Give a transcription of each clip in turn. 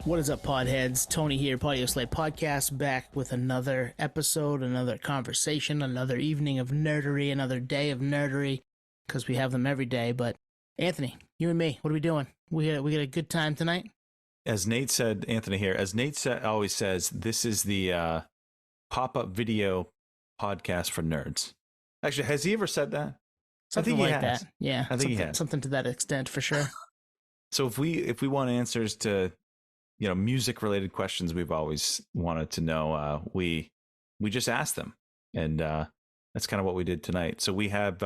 What is up, podheads? Tony here, Podio Slate Podcast, back with another episode, another conversation, another evening of nerdery, another day of nerdery, because we have them every day. But Anthony, you and me, what are we doing? We got a good time tonight? As Nate said, Anthony here, as Nate always says, this is the pop-up video podcast for nerds. Actually, has he ever said that? Something like that. Yeah, I think he has. Something to that extent, for sure. So if we want answers to music related questions we've always wanted to know, we just ask them, and that's kind of what we did tonight. So we have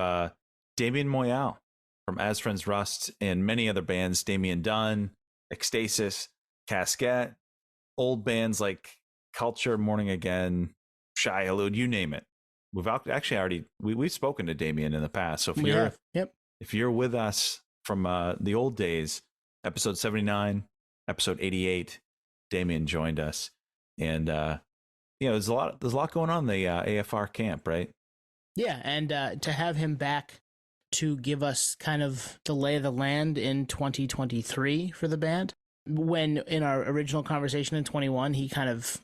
Damien Moyal from As Friends Rust and many other bands, Damien Done, Ekstasis, Caskette, old bands like Culture, Morning Again, Shy Halud, you name it. We've actually already we've spoken to Damien in the past. So if you're with us from the old days, episode 79, episode 88, Damien joined us, and there's a lot going on in the AFR camp, right? Yeah, and to have him back to give us kind of the lay of the land in 2023 for the band, when in our original conversation in 21 he kind of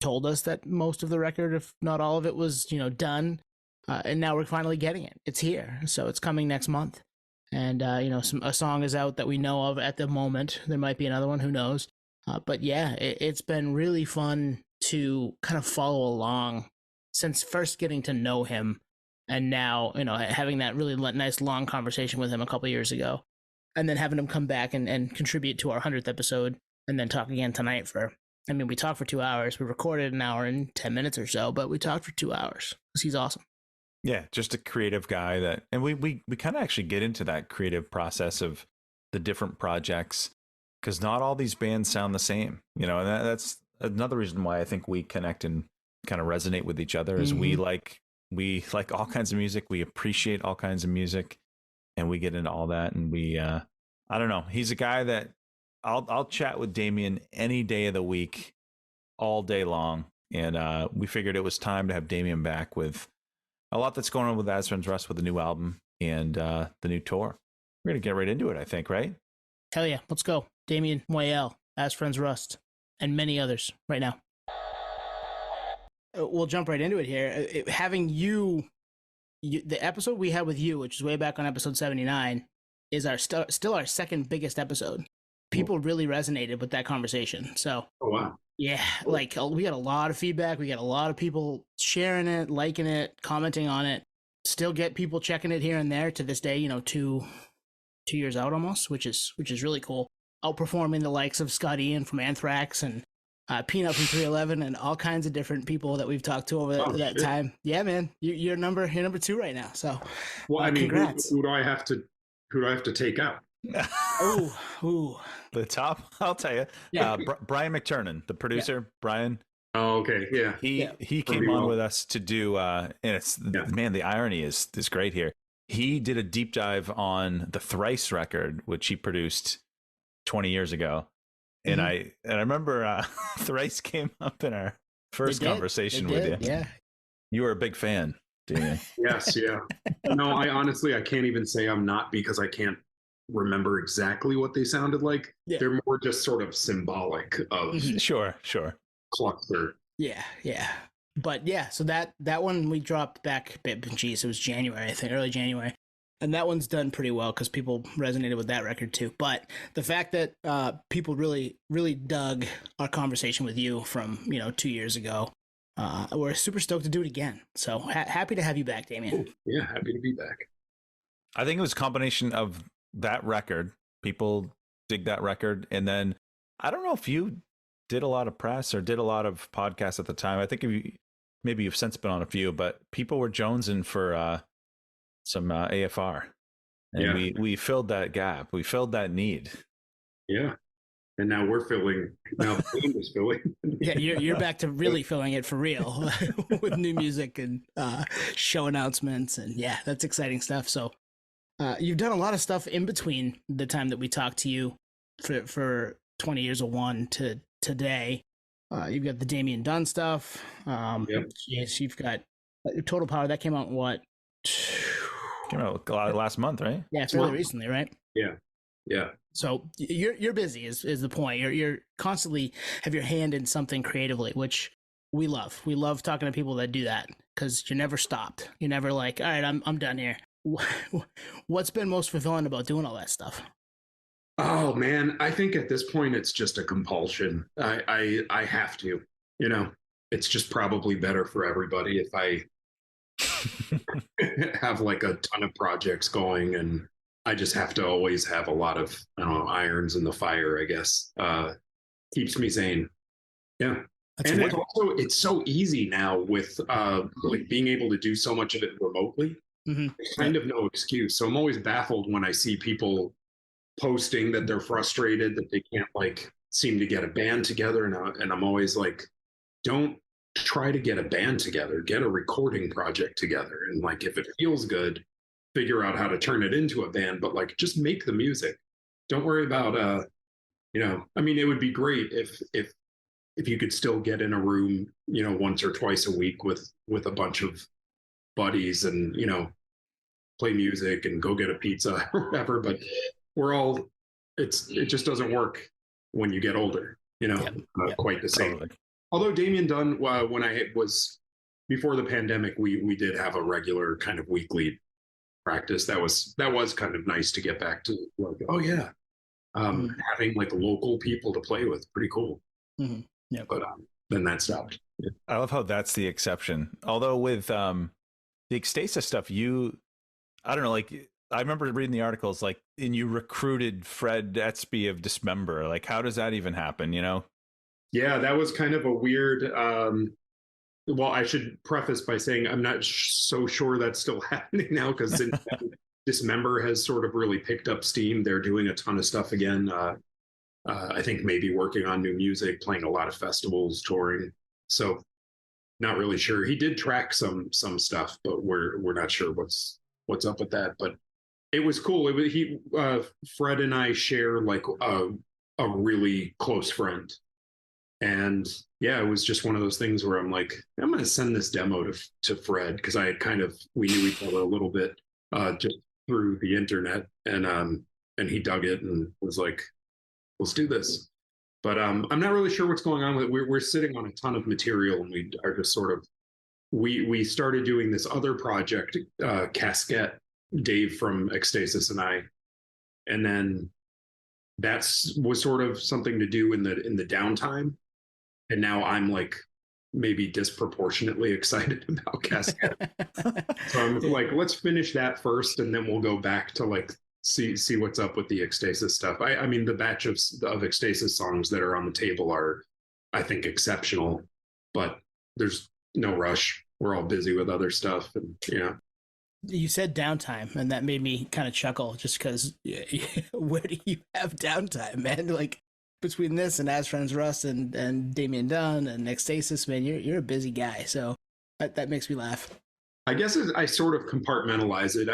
told us that most of the record, if not all of it, was done, and now we're finally getting it. It's here, so it's coming next month. And, a song is out that we know of at the moment. There might be another one, who knows? But yeah, it's been really fun to kind of follow along since first getting to know him. And now, having that really nice long conversation with him a couple years ago. And then having him come back and contribute to our 100th episode. And then talk again tonight we talked for 2 hours. We recorded an hour and 10 minutes or so, but we talked for 2 hours because he's awesome. Yeah, just a creative guy and we kind of actually get into that creative process of the different projects, because not all these bands sound the same, and that's another reason why I think we connect and kind of resonate with each other. Is Mm-hmm. we like all kinds of music, we appreciate all kinds of music, and we get into all that. And we I don't know, he's a guy that I'll chat with Damien any day of the week, all day long, and we figured it was time to have Damien back with a lot that's going on with As Friends Rust, with the new album and the new tour. We're going to get right into it, I think, right? Hell yeah. Let's go. Damien Moyal, As Friends Rust, and many others right now. We'll jump right into it here. Having you, the episode we had with you, which is way back on episode 79, is our still our second biggest episode. People really resonated with that conversation. So, oh, wow. Yeah, we got a lot of feedback. We got a lot of people sharing it, liking it, commenting on it. Still get people checking it here and there to this day, 2 years out almost, which is really cool. Outperforming the likes of Scott Ian from Anthrax and Peanut from 311 and all kinds of different people that we've talked to over that time. Yeah, man, you're number 2 right now. So, congrats. Who do I have to take out? Ooh. The top, I'll tell you. Yeah. Brian McTurnan, the producer. Yeah. Brian. Oh, okay. Yeah. He came on with us to do, and it's man, the irony is great here. He did a deep dive on the Thrice record, which he produced 20 years ago, and I remember Thrice came up in our first conversation with you. Yeah. You were a big fan, Damien. Yes. Yeah. No, I can't even say I'm not, because I can't remember exactly what they sounded like. Yeah. They're more just sort of symbolic of sure cluster. Yeah. But yeah, so that one we dropped back, geez, it was January, I think, early January, and that one's done pretty well because people resonated with that record too. But the fact that people really dug our conversation with you from 2 years ago, we're super stoked to do it again. So happy to have you back, Damien. Yeah, happy to be back. I think it was a combination of that record. People dig that record, and then I don't know if you did a lot of press or did a lot of podcasts at the time. I think maybe you've since been on a few, but people were jonesing for some AFR, and we filled that gap. We filled that need. Yeah, and now we're filling. Now the band is filling. Yeah, you're back to really filling it for real with new music and show announcements, and yeah, that's exciting stuff. So. You've done a lot of stuff in between the time that we talked to you for 20 years of one to today. You've got the Damien Done stuff. Yes, you've got Total Power. That came out in what? Came out last month, right? Yeah, fairly recently, right? Yeah. So you're busy is the point. You're constantly have your hand in something creatively, which we love. We love talking to people that do that because you're never stopped. You're never like, all right, I'm done here. What's been most fulfilling about doing all that stuff? Oh man, I think at this point it's just a compulsion. I have to, you know, it's just probably better for everybody if I have like a ton of projects going, and I just have to always have a lot of, I don't know, irons in the fire, I guess. Keeps me sane. Yeah. That's and weird. it's so easy now with like being able to do so much of it remotely. Mm-hmm. There's kind of no excuse. So I'm always baffled when I see people posting that they're frustrated that they can't like seem to get a band together, and I'm always like, don't try to get a band together, get a recording project together, and like if it feels good, figure out how to turn it into a band, but like just make the music. Don't worry about you know, I mean, it would be great if you could still get in a room, you know, once or twice a week with a bunch of buddies and, you know, play music and go get a pizza or whatever, but we're all it just doesn't work when you get older, you know. Yep. Quite the same. Totally. Although Damien Done, when I was before the pandemic, we did have a regular kind of weekly practice. That was kind of nice to get back to, like, oh yeah, having like local people to play with, pretty cool. Mm-hmm. Yep. But then that stopped. Yeah. I love how that's the exception. Although with the Ekstasis stuff, I don't know, like I remember reading the articles, like, and you recruited Fred Etsby of Dismember. Like, how does that even happen, you know? Yeah, that was kind of a weird, well, I should preface by saying I'm not so sure that's still happening now, because Dismember has sort of really picked up steam. They're doing a ton of stuff again. I think maybe working on new music, playing a lot of festivals, touring. So not really sure. He did track some stuff, but we're not sure what's up with that. But it was cool. Fred and I share like a really close friend. And yeah, it was just one of those things where I'm like, I'm going to send this demo to Fred, because we knew each other a little bit just through the internet, and he dug it and was like, let's do this. But I'm not really sure what's going on with it. We're sitting on a ton of material, and we are just sort of we started doing this other project, Caskette, Dave from Ekstasis and I, and then that was sort of something to do in the downtime. And now I'm like maybe disproportionately excited about Caskette. So I'm like, let's finish that first, and then we'll go back to like see what's up with the Ekstasis stuff. I mean, the batch of Ekstasis songs that are on the table are, I think, exceptional, but there's no rush. We're all busy with other stuff, and yeah. You said downtime, and that made me kind of chuckle, just because where do you have downtime, man? Like, between this and As Friends Rust and Damien Done and Ekstasis, man, you're a busy guy. So that makes me laugh. I guess I sort of compartmentalize it.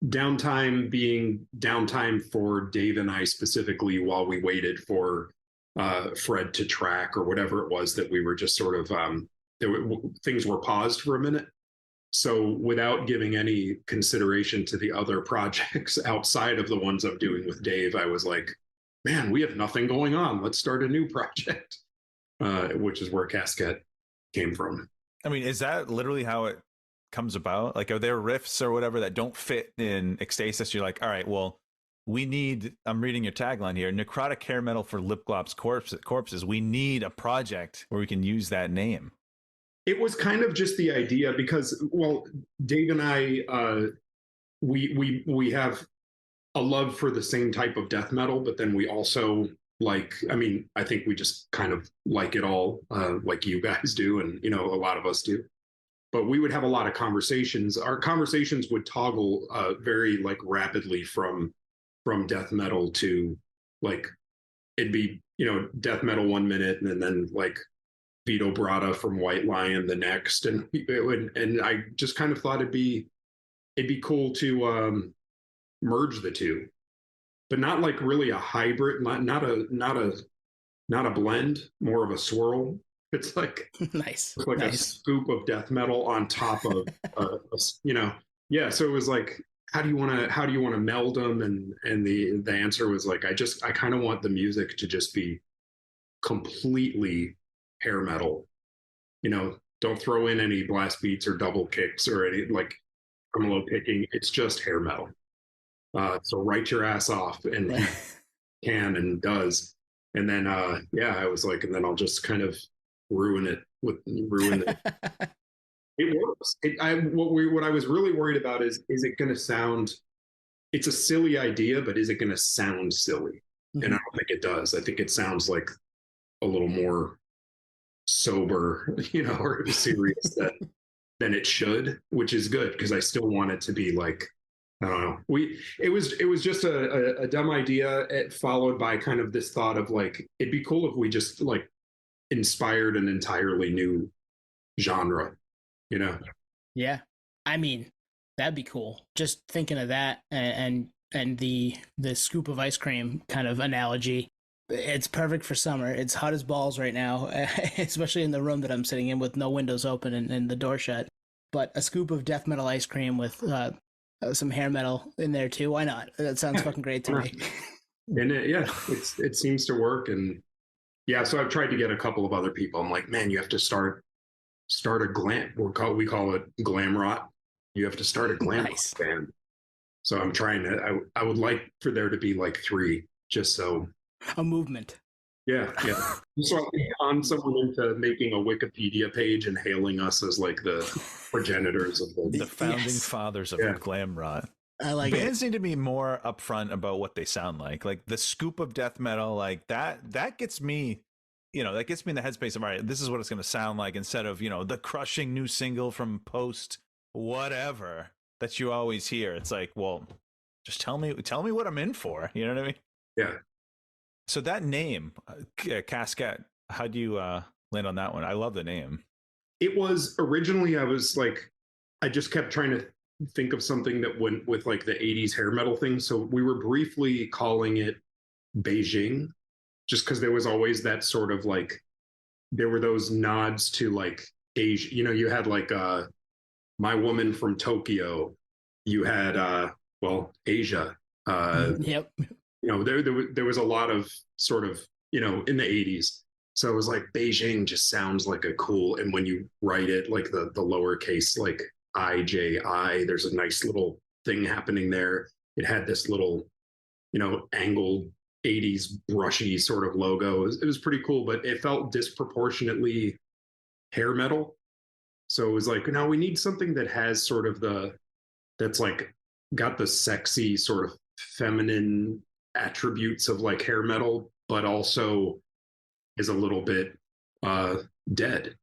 Downtime being downtime for Dave and I specifically, while we waited for Fred to track or whatever it was that we were just sort of things were paused for a minute. So without giving any consideration to the other projects outside of the ones I'm doing with Dave, I was like, man, we have nothing going on. Let's start a new project, which is where Caskette came from. I mean, is that literally how it comes about? Like, are there riffs or whatever that don't fit in Ekstasis? You're like, all right, well, I'm reading your tagline here, necrotic hair metal for lip glops corpses. We need a project where we can use that name. It was kind of just the idea because, well, Dave and I, we have a love for the same type of death metal, but then we also like, I mean, I think we just kind of like it all, like you guys do, and you know, a lot of us do. But we would have a lot of conversations. Our conversations would toggle very like rapidly from death metal to like, it'd be, you know, death metal 1 minute, and then like Vito Bratta from White Lion the next, and I just kind of thought it'd be cool to merge the two, but not like really a hybrid, not a blend, more of a swirl. It's like nice, a scoop of death metal on top of you know, yeah. So it was like how do you want to meld them? And the answer was like, I kind of want the music to just be completely hair metal. Don't throw in any blast beats or double kicks or any like tremolo picking. It's just hair metal. So write your ass off, and he can and does. And then I was like, and then I'll just kind of ruin it. It works. What I was really worried about is it going to sound? It's a silly idea, but is it going to sound silly? Mm-hmm. And I don't think it does. I think it sounds like a little more sober, or serious than it should, which is good because I still want it to be like, I don't know. It was just a dumb idea, followed by kind of this thought of like, it'd be cool if we just like inspired an entirely new genre, Yeah, I mean, that'd be cool. Just thinking of that and the scoop of ice cream kind of analogy. It's perfect for summer. It's hot as balls right now, especially in the room that I'm sitting in with no windows open and the door shut. But a scoop of death metal ice cream with some hair metal in there too. Why not? That sounds fucking great to me. And it seems to work. And yeah, so I've tried to get a couple of other people. I'm like, man, you have to start a glam. We call it glam rot. You have to start a glam nice. Rock band. So I'm trying to. I would like for there to be like 3, just so. A movement. Yeah. So I can con someone into making a Wikipedia page and hailing us as like the progenitors of the founding fathers of glam rock. I like bands need to be more upfront about what they sound like. Like the scoop of death metal, like that gets me, that gets me in the headspace of, all right, this is what it's going to sound like, instead of, the crushing new single from Post whatever that you always hear. It's like, well, just tell me what I'm in for. You know what I mean? Yeah. So that name, Caskette, how do you land on that one? I love the name. It was originally, I was like, I just kept trying to think of something that went with like the 80s hair metal thing. So we were briefly calling it Beijing, just because there was always that sort of like, there were those nods to like Asia. You had like My Woman from Tokyo. You had, Asia. Yep. There was a lot of sort of, in the 80s. So it was like Beijing just sounds like a cool, and when you write it, like the lowercase, like IJI, there's a nice little thing happening there. It had this little, angled 80s brushy sort of logo. It was pretty cool, but it felt disproportionately hair metal. So it was like, no, we need something that has sort of that's like got the sexy sort of feminine attributes of like hair metal, but also is a little bit dead.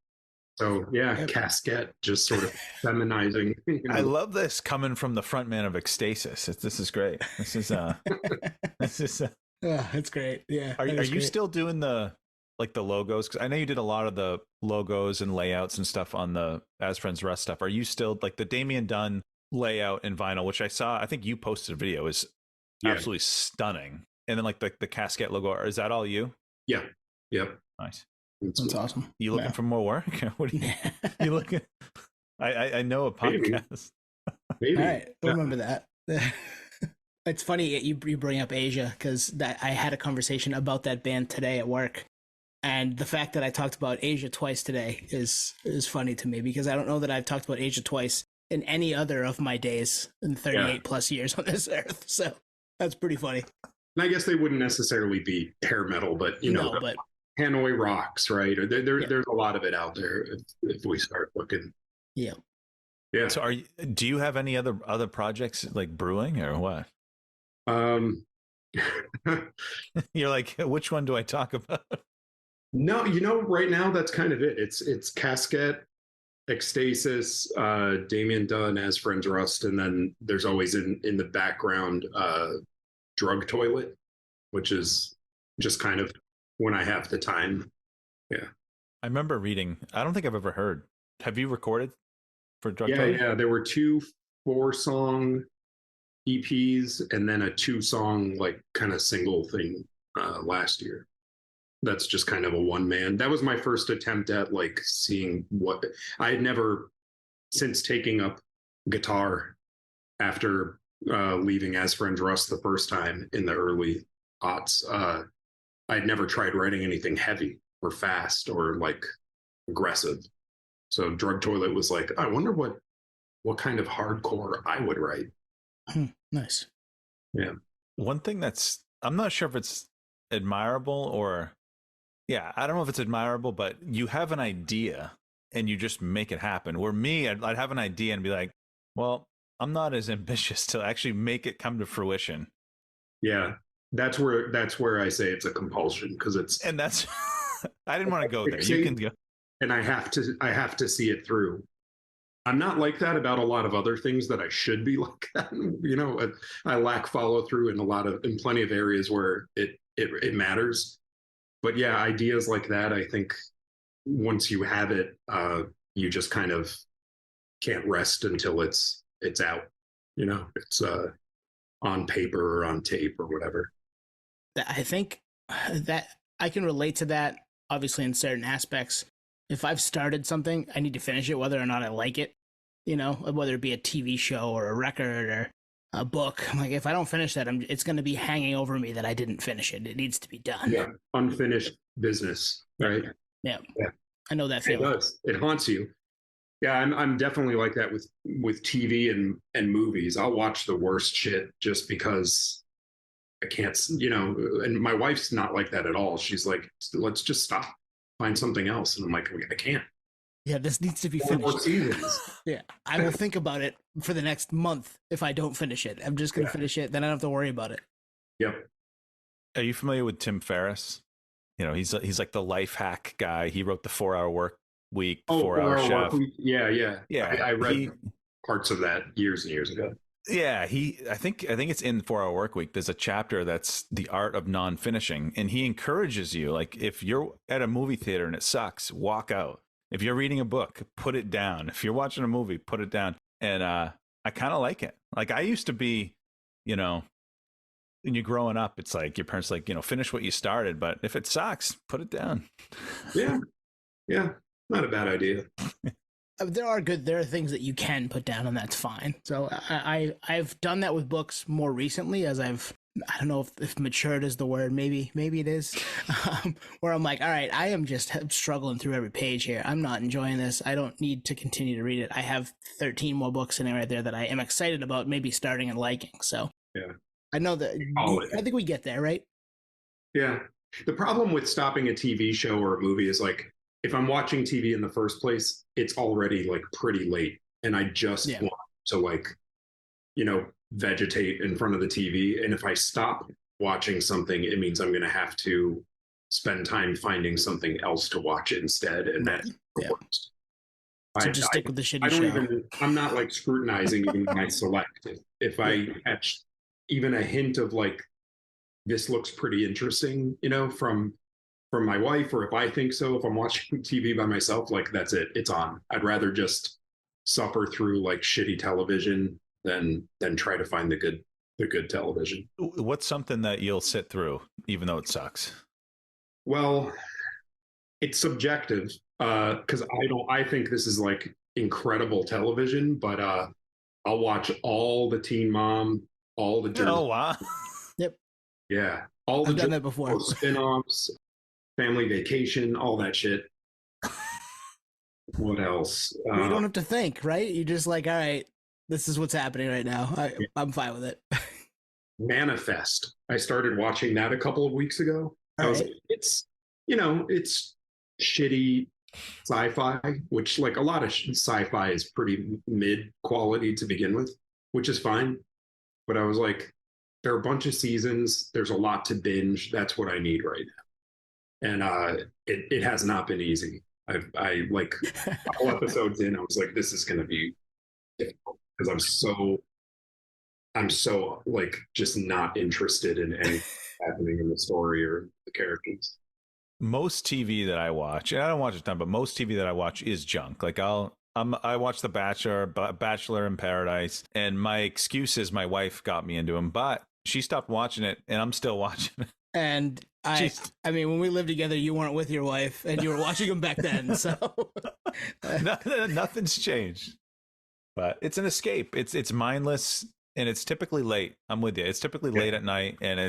So Caskette, just sort of feminizing. I love this coming from the front man of Ekstasis. This is great. This is it's great. Yeah. Are you still doing the logos? Because I know you did a lot of the logos and layouts and stuff on the As Friends Rust stuff. Are you still like the Damien Done layout in vinyl, which I saw, I think you posted a video, is absolutely stunning. And then like the Caskette logo, is that all you? Yeah. Yep. Nice. That's awesome. You looking for more work? What are you looking? I know a podcast. Maybe. All right, remember that. It's funny you bring up Asia, because I had a conversation about that band today at work, and the fact that I talked about Asia twice today is funny to me, because I don't know that I've talked about Asia twice in any other of my days in 38 plus years on this earth. So that's pretty funny. And I guess they wouldn't necessarily be hair metal, but but Hanoi Rocks, right? Or there's a lot of it out there if we start looking. Yeah. Yeah. So do you have any other projects like brewing or what? You're like, which one do I talk about? No, right now that's kind of it. It's Caskette, Ekstasis, Damien Done, As Friends Rust, and then there's always in the background Drug Toilet, which is just kind of when I have the time. Yeah. I remember reading, I don't think I've ever heard. Have you recorded for Drug Toilet? Yeah. There were 2 4-song EPs and then a 2-song like kind of single thing last year. That's just kind of a one-man. That was my first attempt at like seeing what I had never, since taking up guitar after leaving As Friends Rust the first time in the early aughts, I'd never tried writing anything heavy or fast or like aggressive. So Drug Toilet was like, I wonder what kind of hardcore I would write. Nice. Yeah. One thing that's, I'm not sure if it's admirable or, yeah, I don't know if it's admirable, but you have an idea and you just make it happen. Where me, I'd have an idea and be like, well, I'm not as ambitious to actually make it come to fruition. Yeah. That's where I say it's a compulsion, because and that's I didn't want to go there. You can go. And I have to see it through. I'm not like that about a lot of other things that I should be like that. You know, I lack follow through in plenty of areas where it matters. But yeah, ideas like that, I think once you have it, you just kind of can't rest until it's out. You know, it's on paper or on tape or whatever. I think that I can relate to that, obviously, in certain aspects. If I've started something, I need to finish it, whether or not I like it, you know, whether it be a TV show or a record or a book. I'm like, if I don't finish that, it's going to be hanging over me that I didn't finish it. It needs to be done. Yeah, unfinished business, right? Yeah. I know that feeling. It does. It haunts you. Yeah, I'm definitely like that with TV and movies. I'll watch the worst shit just because I can't, you know, and my wife's not like that at all. She's like, let's just stop, find something else. And I'm like, I can't. Yeah, this needs to be finished. Yeah, I will think about it for the next month if I don't finish it. I'm just going to finish it. Then I don't have to worry about it. Yep. Are you familiar with Tim Ferriss? You know, he's like the life hack guy. He wrote the 4-Hour Work Week, 4-Hour Chef. Yeah. I read he, parts of that years and years ago. Yeah, I think it's in 4-Hour Work Week. There's a chapter that's the art of non-finishing, and he encourages you, like, if you're at a movie theater and it sucks, walk out. If you're reading a book, put it down. If you're watching a movie, put it down. And I kind of like it. Like, I used to be, you know, when you're growing up, it's like your parents like, you know, finish what you started, but if it sucks, put it down. Yeah, not a bad idea. There are things that you can put down, and that's fine. So I've done that with books more recently, as I don't know if matured is the word. Maybe it is. Where I'm like, all right, I am just struggling through every page here. I'm not enjoying this. I don't need to continue to read it. I have 13 more books in there right there that I am excited about maybe starting and liking. So yeah, I know that. I think we get there, right? Yeah. The problem with stopping a TV show or a movie is, like, if I'm watching TV in the first place, it's already like pretty late, and I just want to, like, you know, vegetate in front of the TV. And if I stop watching something, it means I'm going to have to spend time finding something else to watch instead. And that's the worst. So just stick with the shitty show. I'm not like scrutinizing even when I select. If I catch even a hint of like, this looks pretty interesting, you know, from my wife, or if I think so, if I'm watching TV by myself, like, that's it. It's on. I'd rather just suffer through like shitty television than try to find the good television. What's something that you'll sit through even though it sucks? Well, it's subjective, because I think this is like incredible television, but I'll watch all the Teen Mom, all the Oh wow. Yep. Yeah. All the I've done that before. Spin-offs, Family Vacation, all that shit. What else? You don't have to think, right? You're just like, all right, this is what's happening right now. I'm fine with it. Manifest. I started watching that a couple of weeks ago. I was like, it's shitty sci-fi, which, like, a lot of sci-fi is pretty mid quality to begin with, which is fine. But I was like, there are a bunch of seasons. There's a lot to binge. That's what I need right now. And it has not been easy. I like a couple episodes in, I was like, this is going to be difficult, because I'm so like just not interested in anything happening in the story or the characters. Most TV that I watch, and I don't watch a ton, but most TV that I watch is junk. Like I watch The Bachelor in Paradise, and my excuse is my wife got me into them, but she stopped watching it, and I'm still watching it. And I mean, when we lived together, you weren't with your wife, and you were watching them back then. So nothing's changed. But it's an escape. It's mindless. and it's typically late. I'm with you. It's typically late at night, and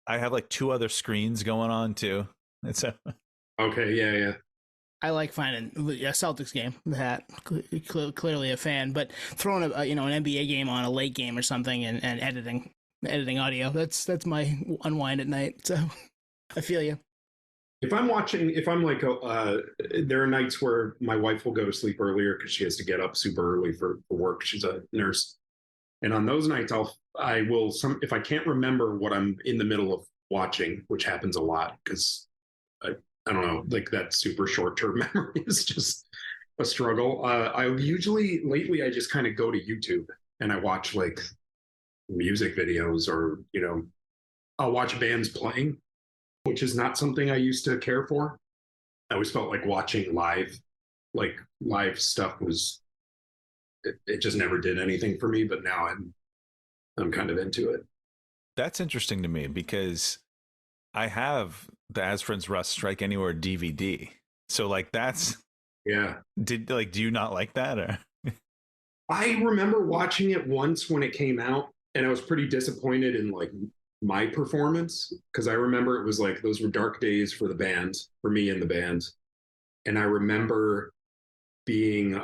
I have like 2 other screens going on too. It's Okay, yeah. I like finding a Celtics game. That clearly a fan, but throwing an NBA game on, a late game or something, and editing audio. That's my unwind at night. So I feel you. If I'm like, there are nights where my wife will go to sleep earlier because she has to get up super early for work. She's a nurse, and on those nights, I will if I can't remember what I'm in the middle of watching, which happens a lot because I don't know, like that super short term memory is just a struggle. Lately I just kind of go to YouTube and I watch like music videos, or I'll watch bands playing, which is not something I used to care for. I always felt like watching live stuff was it just never did anything for me. But now I'm kind of into it. That's interesting to me because I have the As Friends Rust Strike Anywhere DVD. So like that's do you not like that? Or I remember watching it once when it came out, and I was pretty disappointed in like my performance, because I remember it was like those were dark days for the band, for me and the band. And I remember being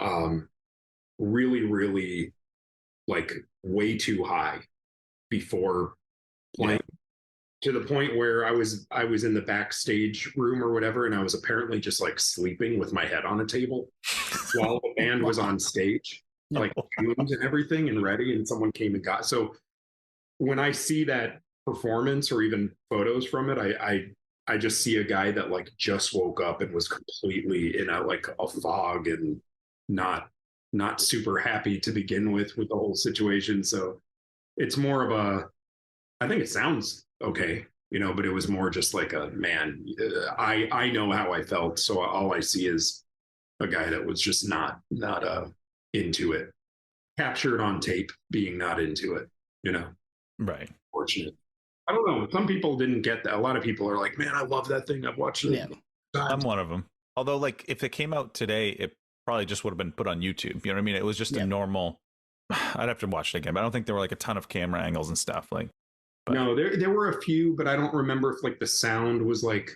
really, really like way too high before playing. To the point where I was in the backstage room or whatever, and I was apparently just like sleeping with my head on a table while the band was on stage, like tuned and everything and ready, and someone came and got. So when I see that performance or even photos from it, I just see a guy that like just woke up and was completely in a fog and not super happy to begin with the whole situation. So it's more of I think it sounds okay, but it was more just like I know how I felt. So all I see is a guy that was just not into it, captured on tape, being not into it, Right. Fortunate. I don't know. Some people didn't get that. A lot of people are like, man, I love that thing. I've watched it. Yeah. I'm one of them. Although like if it came out today, it probably just would have been put on YouTube. You know what I mean? It was just a normal, I'd have to watch it again, but I don't think there were like a ton of camera angles and stuff like. But no, there were a few, but I don't remember if like the sound was like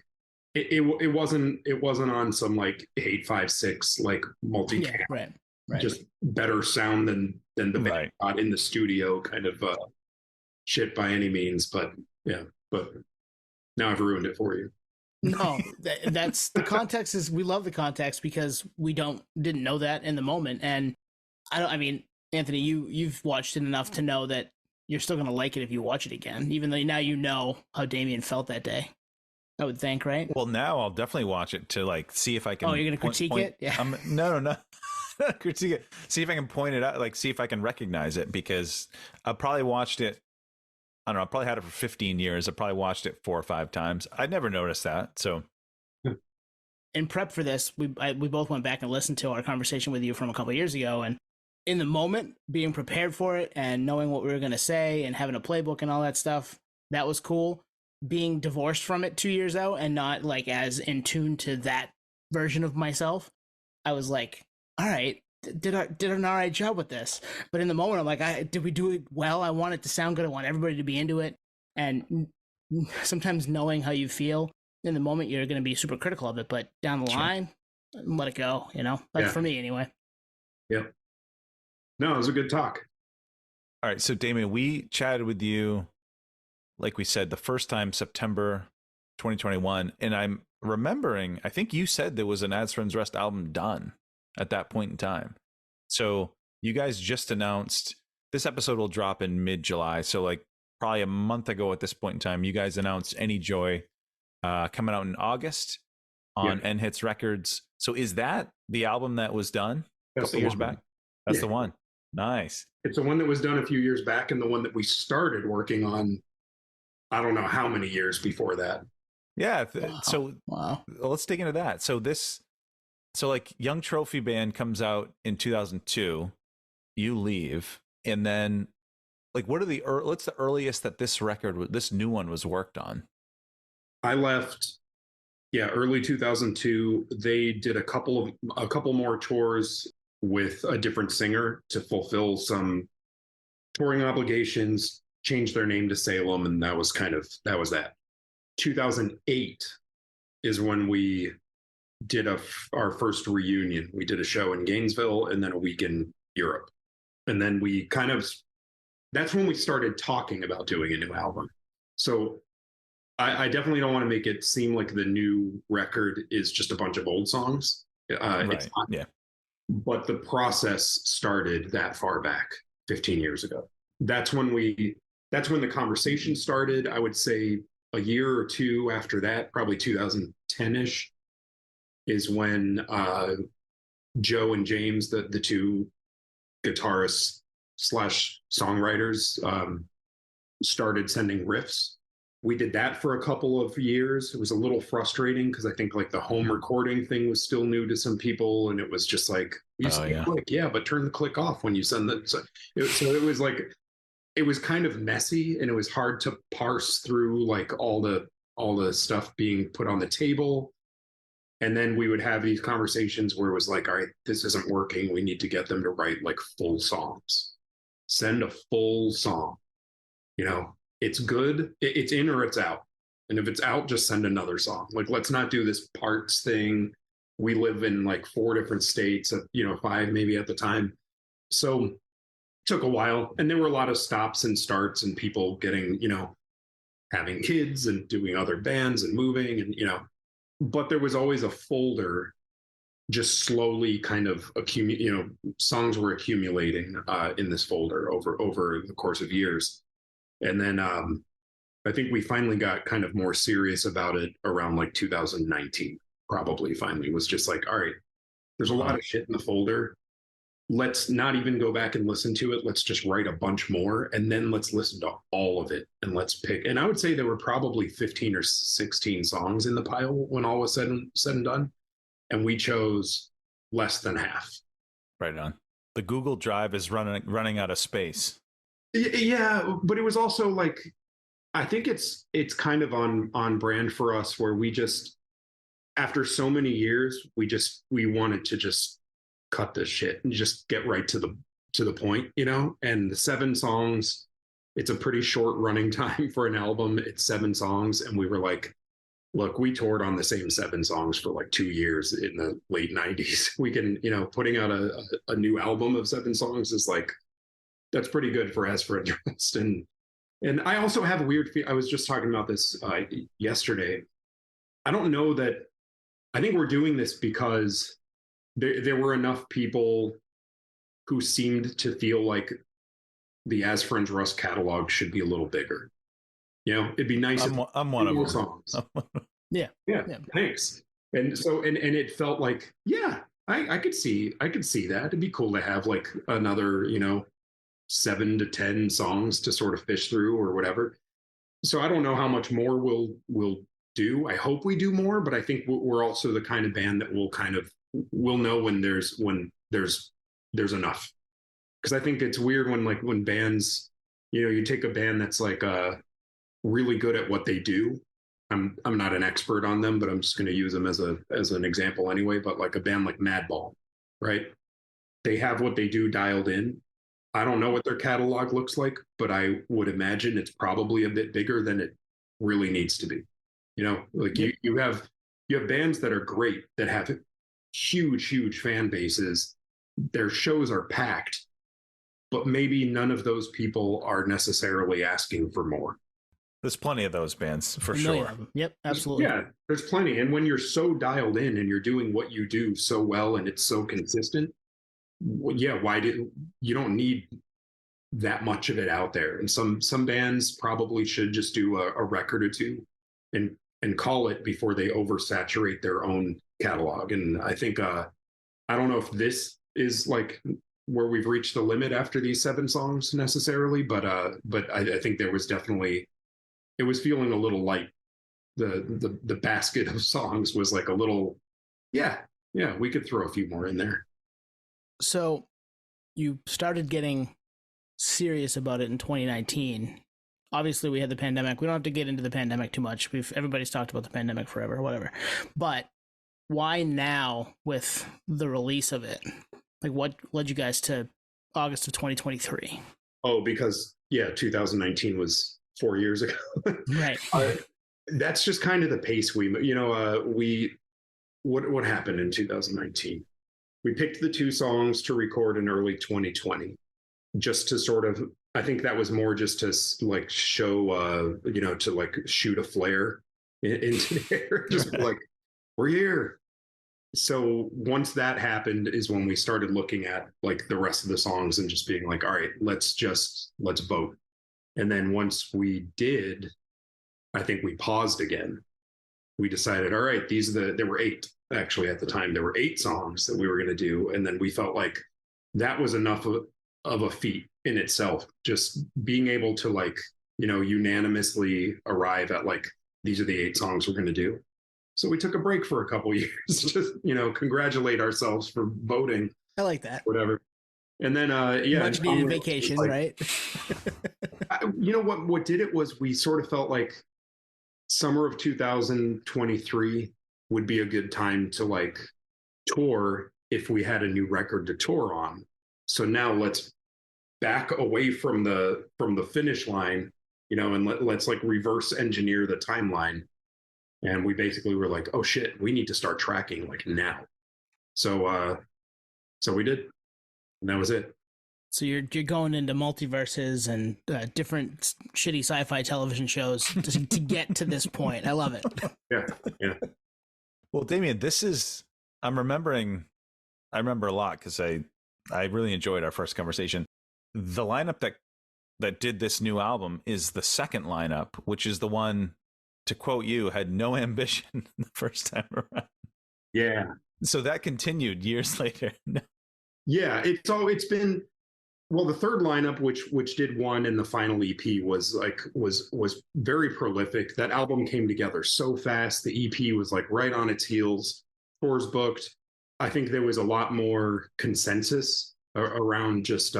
it wasn't on some like 856 like multi-cam. Right. Just better sound than the band got in the studio kind of shit by any means. But now I've ruined it for you. No, that's the context is we love the context because we didn't know that in the moment. And I mean, Anthony, you've watched it enough to know that you're still going to like it if you watch it again, even though now you know how Damien felt that day. I would think, right? Well, now I'll definitely watch it to like see if I can. Oh, you're going to critique it? Yeah. No. Critique it. See if I can point it out, like see if I can recognize it, because I probably watched it. I don't know. I probably had it for 15 years. I probably watched it 4 or 5 times. I'd never noticed that. So, in prep for this, we both went back and listened to our conversation with you from a couple of years ago, and in the moment, being prepared for it and knowing what we were going to say and having a playbook and all that stuff, that was cool. Being divorced from it 2 years out and not like as in tune to that version of myself, I was like, all right, did an all right job with this. But in the moment, I'm like, did we do it well? I want it to sound good. I want everybody to be into it. And sometimes knowing how you feel in the moment, you're going to be super critical of it. But down the line, let it go, for me anyway. Yep. No, it was a good talk. All right. So, Damien, we chatted with you, like we said, the first time, September 2021. And I'm remembering, I think you said there was an As Friends Rest album done at that point in time. So you guys just announced, this episode will drop in mid-July. So like probably a month ago at this point in time, you guys announced Any Joy coming out in August on N Hits Records. So is that the album that was done a couple years back? That's the one. Nice. It's the one that was done a few years back, and the one that we started working on, I don't know how many years before that. Yeah. So let's dig into that. So like Young Trophy Band comes out in 2002, you leave, and then like what's the earliest that this new one was worked on? I left, early 2002. They did a couple more tours with a different singer to fulfill some touring obligations, changed their name to Salem, and that was that. 2008 is when we did our first reunion. We did a show in Gainesville and then a week in Europe. And then that's when we started talking about doing a new album. So I definitely don't want to make it seem like the new record is just a bunch of old songs. Right. It's not. Yeah. But the process started that far back, 15 years ago. That's when the conversation started. I would say a year or two after that, probably 2010-ish, is when Joe and James, the two guitarists / songwriters, started sending riffs. We did that for a couple of years. It was a little frustrating because I think like the home recording thing was still new to some people, and it was just like, click, yeah, but turn the click off when you send the. So it was like, it was kind of messy, and it was hard to parse through like all the stuff being put on the table. And then we would have these conversations where it was like, all right, this isn't working. We need to get them to write like full songs. Send a full song. It's good. It's in or it's out. And if it's out, just send another song. Like, let's not do this parts thing. We live in like 4 different states, 5 maybe at the time. So it took a while. And there were a lot of stops and starts and people getting, having kids and doing other bands and moving and, but there was always a folder just slowly kind of songs were accumulating in this folder over the course of years. And then I think we finally got kind of more serious about it around like 2019, probably finally was just like, all right, there's a lot of shit in the folder. Let's not even go back and listen to it. Let's just write a bunch more. And then let's listen to all of it and let's pick. And I would say there were probably 15 or 16 songs in the pile when all was said and done. And we chose less than half. Right on. The Google Drive is running out of space. Yeah, but it was also like, I think it's kind of on brand for us where we just, after so many years, we wanted to just cut this shit and just get right to the point, and the 7 songs, it's a pretty short running time for an album. It's 7 songs. And we were like, look, we toured on the same 7 songs for like 2 years in the late 90s. We can, putting out a new album of 7 songs is like, that's pretty good for As for Interest. And I also have a weird I was just talking about this yesterday. I don't know that, I think we're doing this because there were enough people who seemed to feel like the As Friends Rust catalog should be a little bigger. It'd be nice. I'm one of them. Songs. Yeah. Thanks. And so, and it felt like, yeah, I could see that. It'd be cool to have like another, 7 to 10 songs to sort of fish through or whatever. So I don't know how much more we'll do. I hope we do more, but I think we're also the kind of band that we'll know when there's enough. Because I think it's weird when bands, you take a band that's like really good at what they do. I'm not an expert on them, but I'm just going to use them as an example anyway. But like a band like Madball, right? They have what they do dialed in. I don't know what their catalog looks like, but I would imagine it's probably a bit bigger than it really needs to be. You have bands that are great that have huge fan bases. Their shows are packed, but maybe none of those people are necessarily asking for more. There's plenty of those bands for sure. Yep, absolutely. Yeah, there's plenty. And when you're so dialed in and you're doing what you do so well and it's so consistent, yeah, you don't need that much of it out there. And some bands probably should just do a record or two and call it before they oversaturate their own catalog. And I think I don't know if this is like where we've reached the limit after these 7 songs necessarily, but I think there was definitely, it was feeling a little light. The basket of songs was like a little, yeah, we could throw a few more in there. So you started getting serious about it in 2019. Obviously, we had the pandemic. We don't have to get into the pandemic too much. Everybody's talked about the pandemic forever, whatever. But why now with the release of it? Like, what led you guys to August of 2023? Oh, because 2019 was 4 years ago. Right. That's just kind of the pace what happened in 2019. We picked the two songs to record in early 2020, just to sort of, I think that was more just to like show, to like shoot a flare into the air, just like, we're here. So once that happened is when we started looking at like the rest of the songs and just being like, all right, let's vote. And then once we did, I think we paused again. We decided, all right, there were 8 actually at the time. There were 8 songs that we were going to do. And then we felt like that was enough of a feat in itself. Just being able to like, unanimously arrive at like, these are the 8 songs we're going to do. So we took a break for a couple years, just, congratulate ourselves for voting. I like that. Whatever. And then, much needed vacation, like, right? What did it was we sort of felt like summer of 2023 would be a good time to like tour if we had a new record to tour on. So now let's back away from the finish line, and let's like reverse engineer the timeline. And we basically were like, oh shit, we need to start tracking like now. So we did, and that was it. So you're going into multiverses and different shitty sci-fi television shows to get to this point. I love it. Yeah. Well, Damien, I remember a lot because I really enjoyed our first conversation. The lineup that did this new album is the second lineup, which is the one, to quote you, had no ambition the first time around. Yeah. So that continued years later. Yeah, it's been, well, the third lineup, which did one, and the final EP was very prolific. That album came together so fast. The EP was like right on its heels. Tours booked. I think there was a lot more consensus around just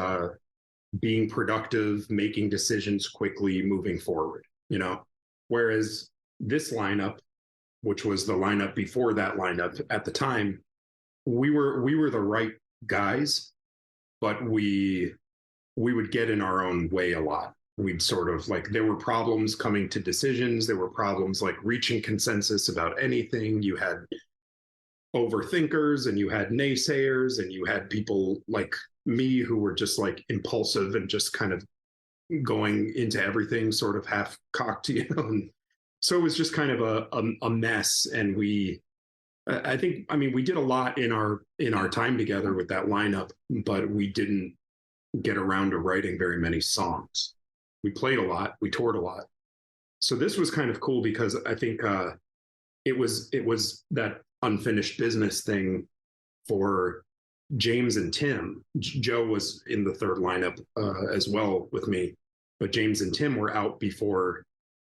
being productive, making decisions quickly, moving forward. Whereas this lineup, which was the lineup before that lineup at the time, we were the right guys, but we would get in our own way a lot. We'd sort of like, there were problems coming to decisions. There were problems like reaching consensus about anything. You had overthinkers and you had naysayers and you had people like me who were just like impulsive and just kind of going into everything sort of half cocked, and so it was just kind of a mess. And we did a lot in our time together with that lineup, but we didn't get around to writing very many songs. We played a lot, we toured a lot. So this was kind of cool because I think it was that unfinished business thing for James and Tim. Joe was in the third lineup as well with me, but James and Tim were out before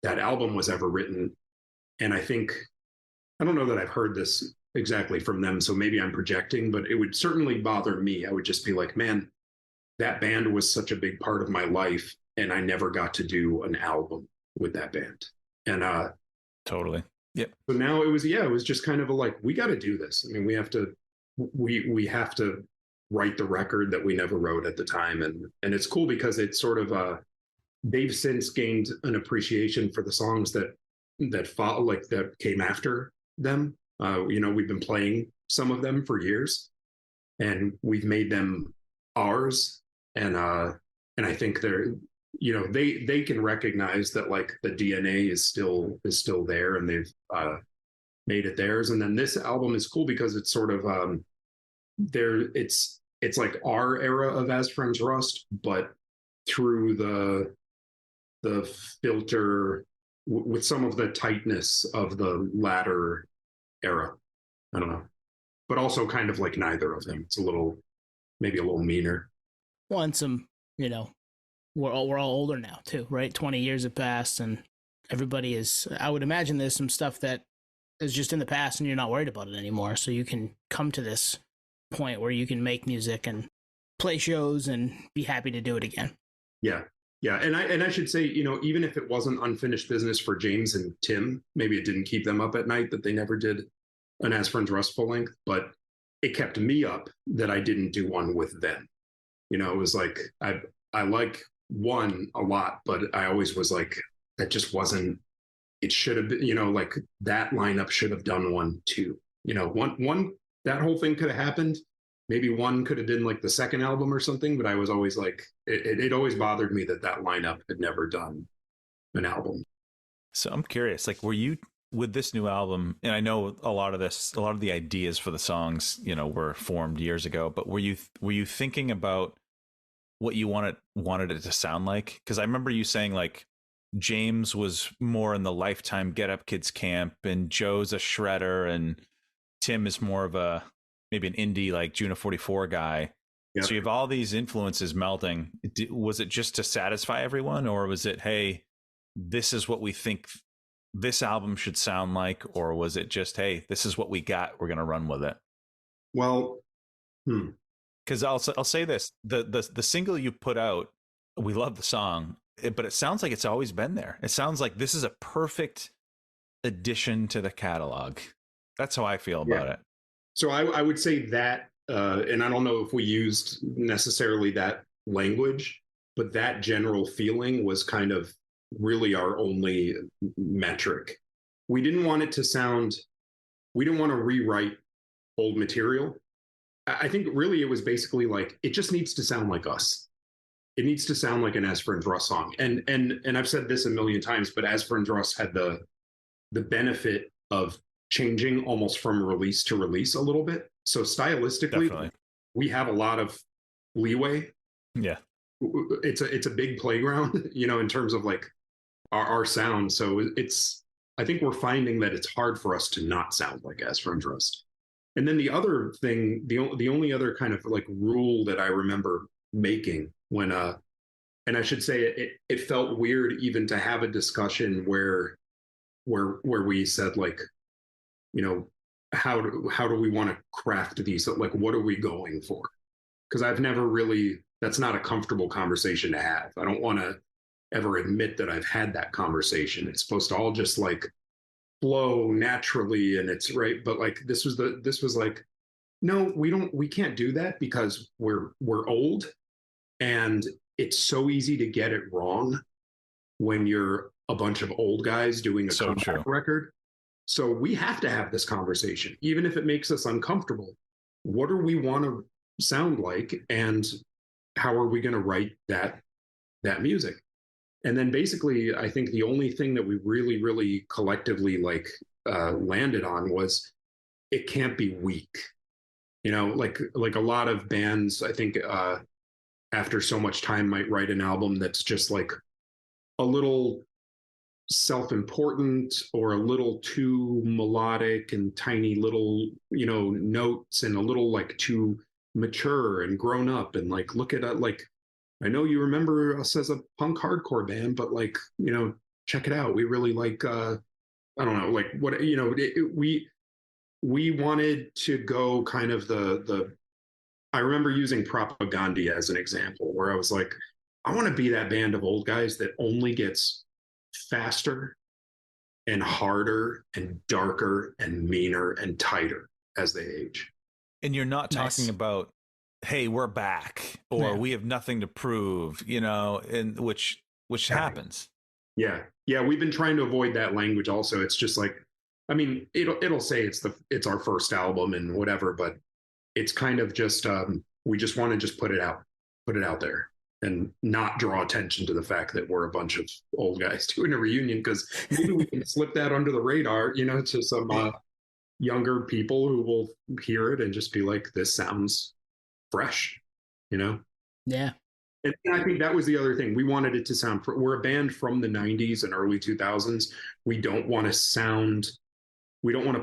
that album was ever written. And I don't know that I've heard this exactly from them, so maybe I'm projecting, but it would certainly bother me. I would just be like, man, that band was such a big part of my life, and I never got to do an album with that band. And totally. Yep. So now it was just kind of like, we got to do this. I mean, we have to write the record that we never wrote at the time. And it's cool because it's sort of they've since gained an appreciation for the songs that follow, like that came after them. We've been playing some of them for years, and we've made them ours. And I think they can recognize that like the DNA is still there, and they've made it theirs. And then this album is cool because it's sort of it's like our era of As Friends Rust, but through the filter with some of the tightness of the latter era. I don't know, but also kind of like neither of them. It's maybe a little meaner. Well, and some, we're all older now too, right? 20 years have passed, and everybody is. I would imagine there's some stuff that is just in the past, and you're not worried about it anymore. So you can come to this point where you can make music and play shows and be happy to do it again. Yeah. And I should say, even if it wasn't unfinished business for James and Tim, maybe it didn't keep them up at night that they never did an As Friends Rust full length, but it kept me up that I didn't do one with them. It was like, I like one a lot, but I always was like, that just wasn't, it should have been, like that lineup should have done one too. One, that whole thing could have happened. Maybe one could have been like the second album or something, but I was always like, it always bothered me that lineup had never done an album. So I'm curious, like, were you with this new album? And I know a lot of the ideas for the songs, were formed years ago, but were you thinking about what you wanted it to sound like? Because I remember you saying like James was more in the Lifetime Get Up Kids camp, and Joe's a shredder, and Tim is more of maybe an indie like Juno 44 guy. Yep. So you have all these influences melting. Was it just to satisfy everyone, or was it, hey, this is what we think this album should sound like, or was it just, hey, this is what we got, we're going to run with it? Well, because I'll say this, the single you put out, we love the song, but it sounds like it's always been there. It sounds like this is a perfect addition to the catalog. That's how I feel about it. So I would say that, and I don't know if we used necessarily that language, but that general feeling was kind of really our only metric. We didn't want it to sound, we didn't want to rewrite old material. I think really it was basically like, it just needs to sound like us. It needs to sound like an As Friends Russ song. And I've said this a million times, but As Friends Russ had the benefit of changing almost from release to release a little bit. So stylistically, definitely, we have a lot of leeway. Yeah. It's a big playground, in terms of like our sound. So I think we're finding that it's hard for us to not sound like As Friends Russ. And then the other thing, the only other kind of like rule that I remember making when, and I should say it felt weird even to have a discussion where we said like, how do we want to craft these? Like, what are we going for? Because I've never really, that's not a comfortable conversation to have. I don't want to ever admit that I've had that conversation. It's supposed to all just like flow naturally, and it's right. But like this was like, no, we can't do that because we're old, and it's so easy to get it wrong when you're a bunch of old guys doing a comeback record. So we have to have this conversation, even if it makes us uncomfortable. What do we want to sound like, and how are we going to write that music? And then basically, I think the only thing that we really, really collectively like landed on was it can't be weak. Like a lot of bands, I think after so much time might write an album that's just like a little self-important or a little too melodic and tiny little, notes, and a little like too mature and grown up, and like look at it like, I know you remember us as a punk hardcore band, but like, check it out. We really like, I don't know, like what, we wanted to go kind of I remember using Propaganda as an example, where I was like, I want to be that band of old guys that only gets faster and harder and darker and meaner and tighter as they age. And you're not talking about, hey, we're back, or we have nothing to prove, and which happens. Yeah. We've been trying to avoid that language also. It's just like, I mean, it'll say it's our first album and whatever, but it's kind of just, we just want to just put it out there and not draw attention to the fact that we're a bunch of old guys doing a reunion, because maybe we can slip that under the radar, to some younger people who will hear it and just be like, this sounds fresh, Yeah. And I think that was the other thing. We wanted it to sound, we're a band from the 90s and early 2000s. We don't want to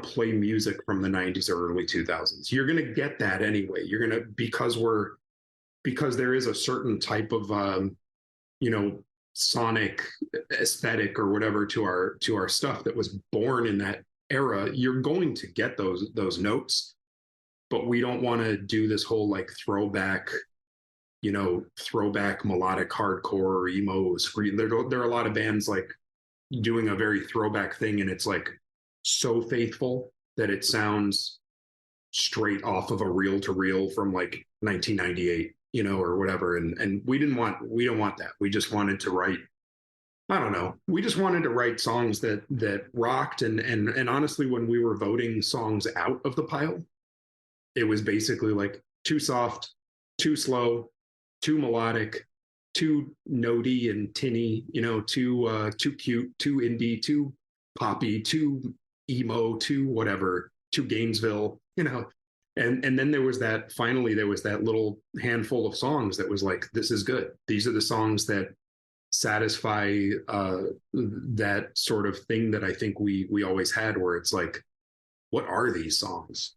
play music from the 90s or early 2000s. You're going to get that anyway. You're going to, because there is a certain type of, sonic aesthetic or whatever to our stuff that was born in that era. You're going to get those notes, but we don't want to do this whole like throwback melodic hardcore or emo scream. There are a lot of bands like doing a very throwback thing, and it's like so faithful that it sounds straight off of a reel to reel from like 1998. or whatever. And we don't want that. We just wanted to write, I don't know. We just wanted to write songs that rocked. And honestly, when we were voting songs out of the pile, it was basically like too soft, too slow, too melodic, too notey and tinny, too cute, too indie, too poppy, too emo, too whatever, too Gainesville, And then there was that little handful of songs that was like, this is good. These are the songs that satisfy that sort of thing that I think we always had, where it's like, what are these songs?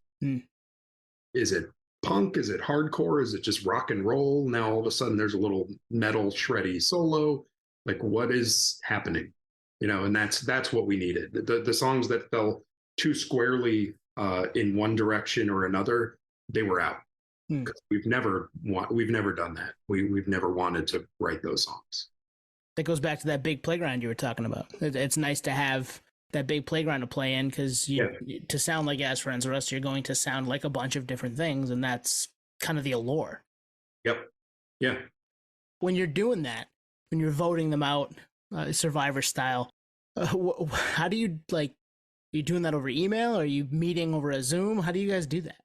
Is it punk? Is it hardcore? Is it just rock and roll? Now all of a sudden there's a little metal shreddy solo. Like, what is happening? And that's what we needed. The songs that fell too squarely in one direction or another, they were out. Because we've never done that. We've never wanted to write those songs. That goes back to that big playground you were talking about. It's nice to have that big playground to play in, because to sound like As Friends or Us, you're going to sound like a bunch of different things, and that's kind of the allure. Yep. Yeah. When you're doing that, when you're voting them out, Survivor style, how do you are you doing that over email? Or are you meeting over a Zoom? How do you guys do that?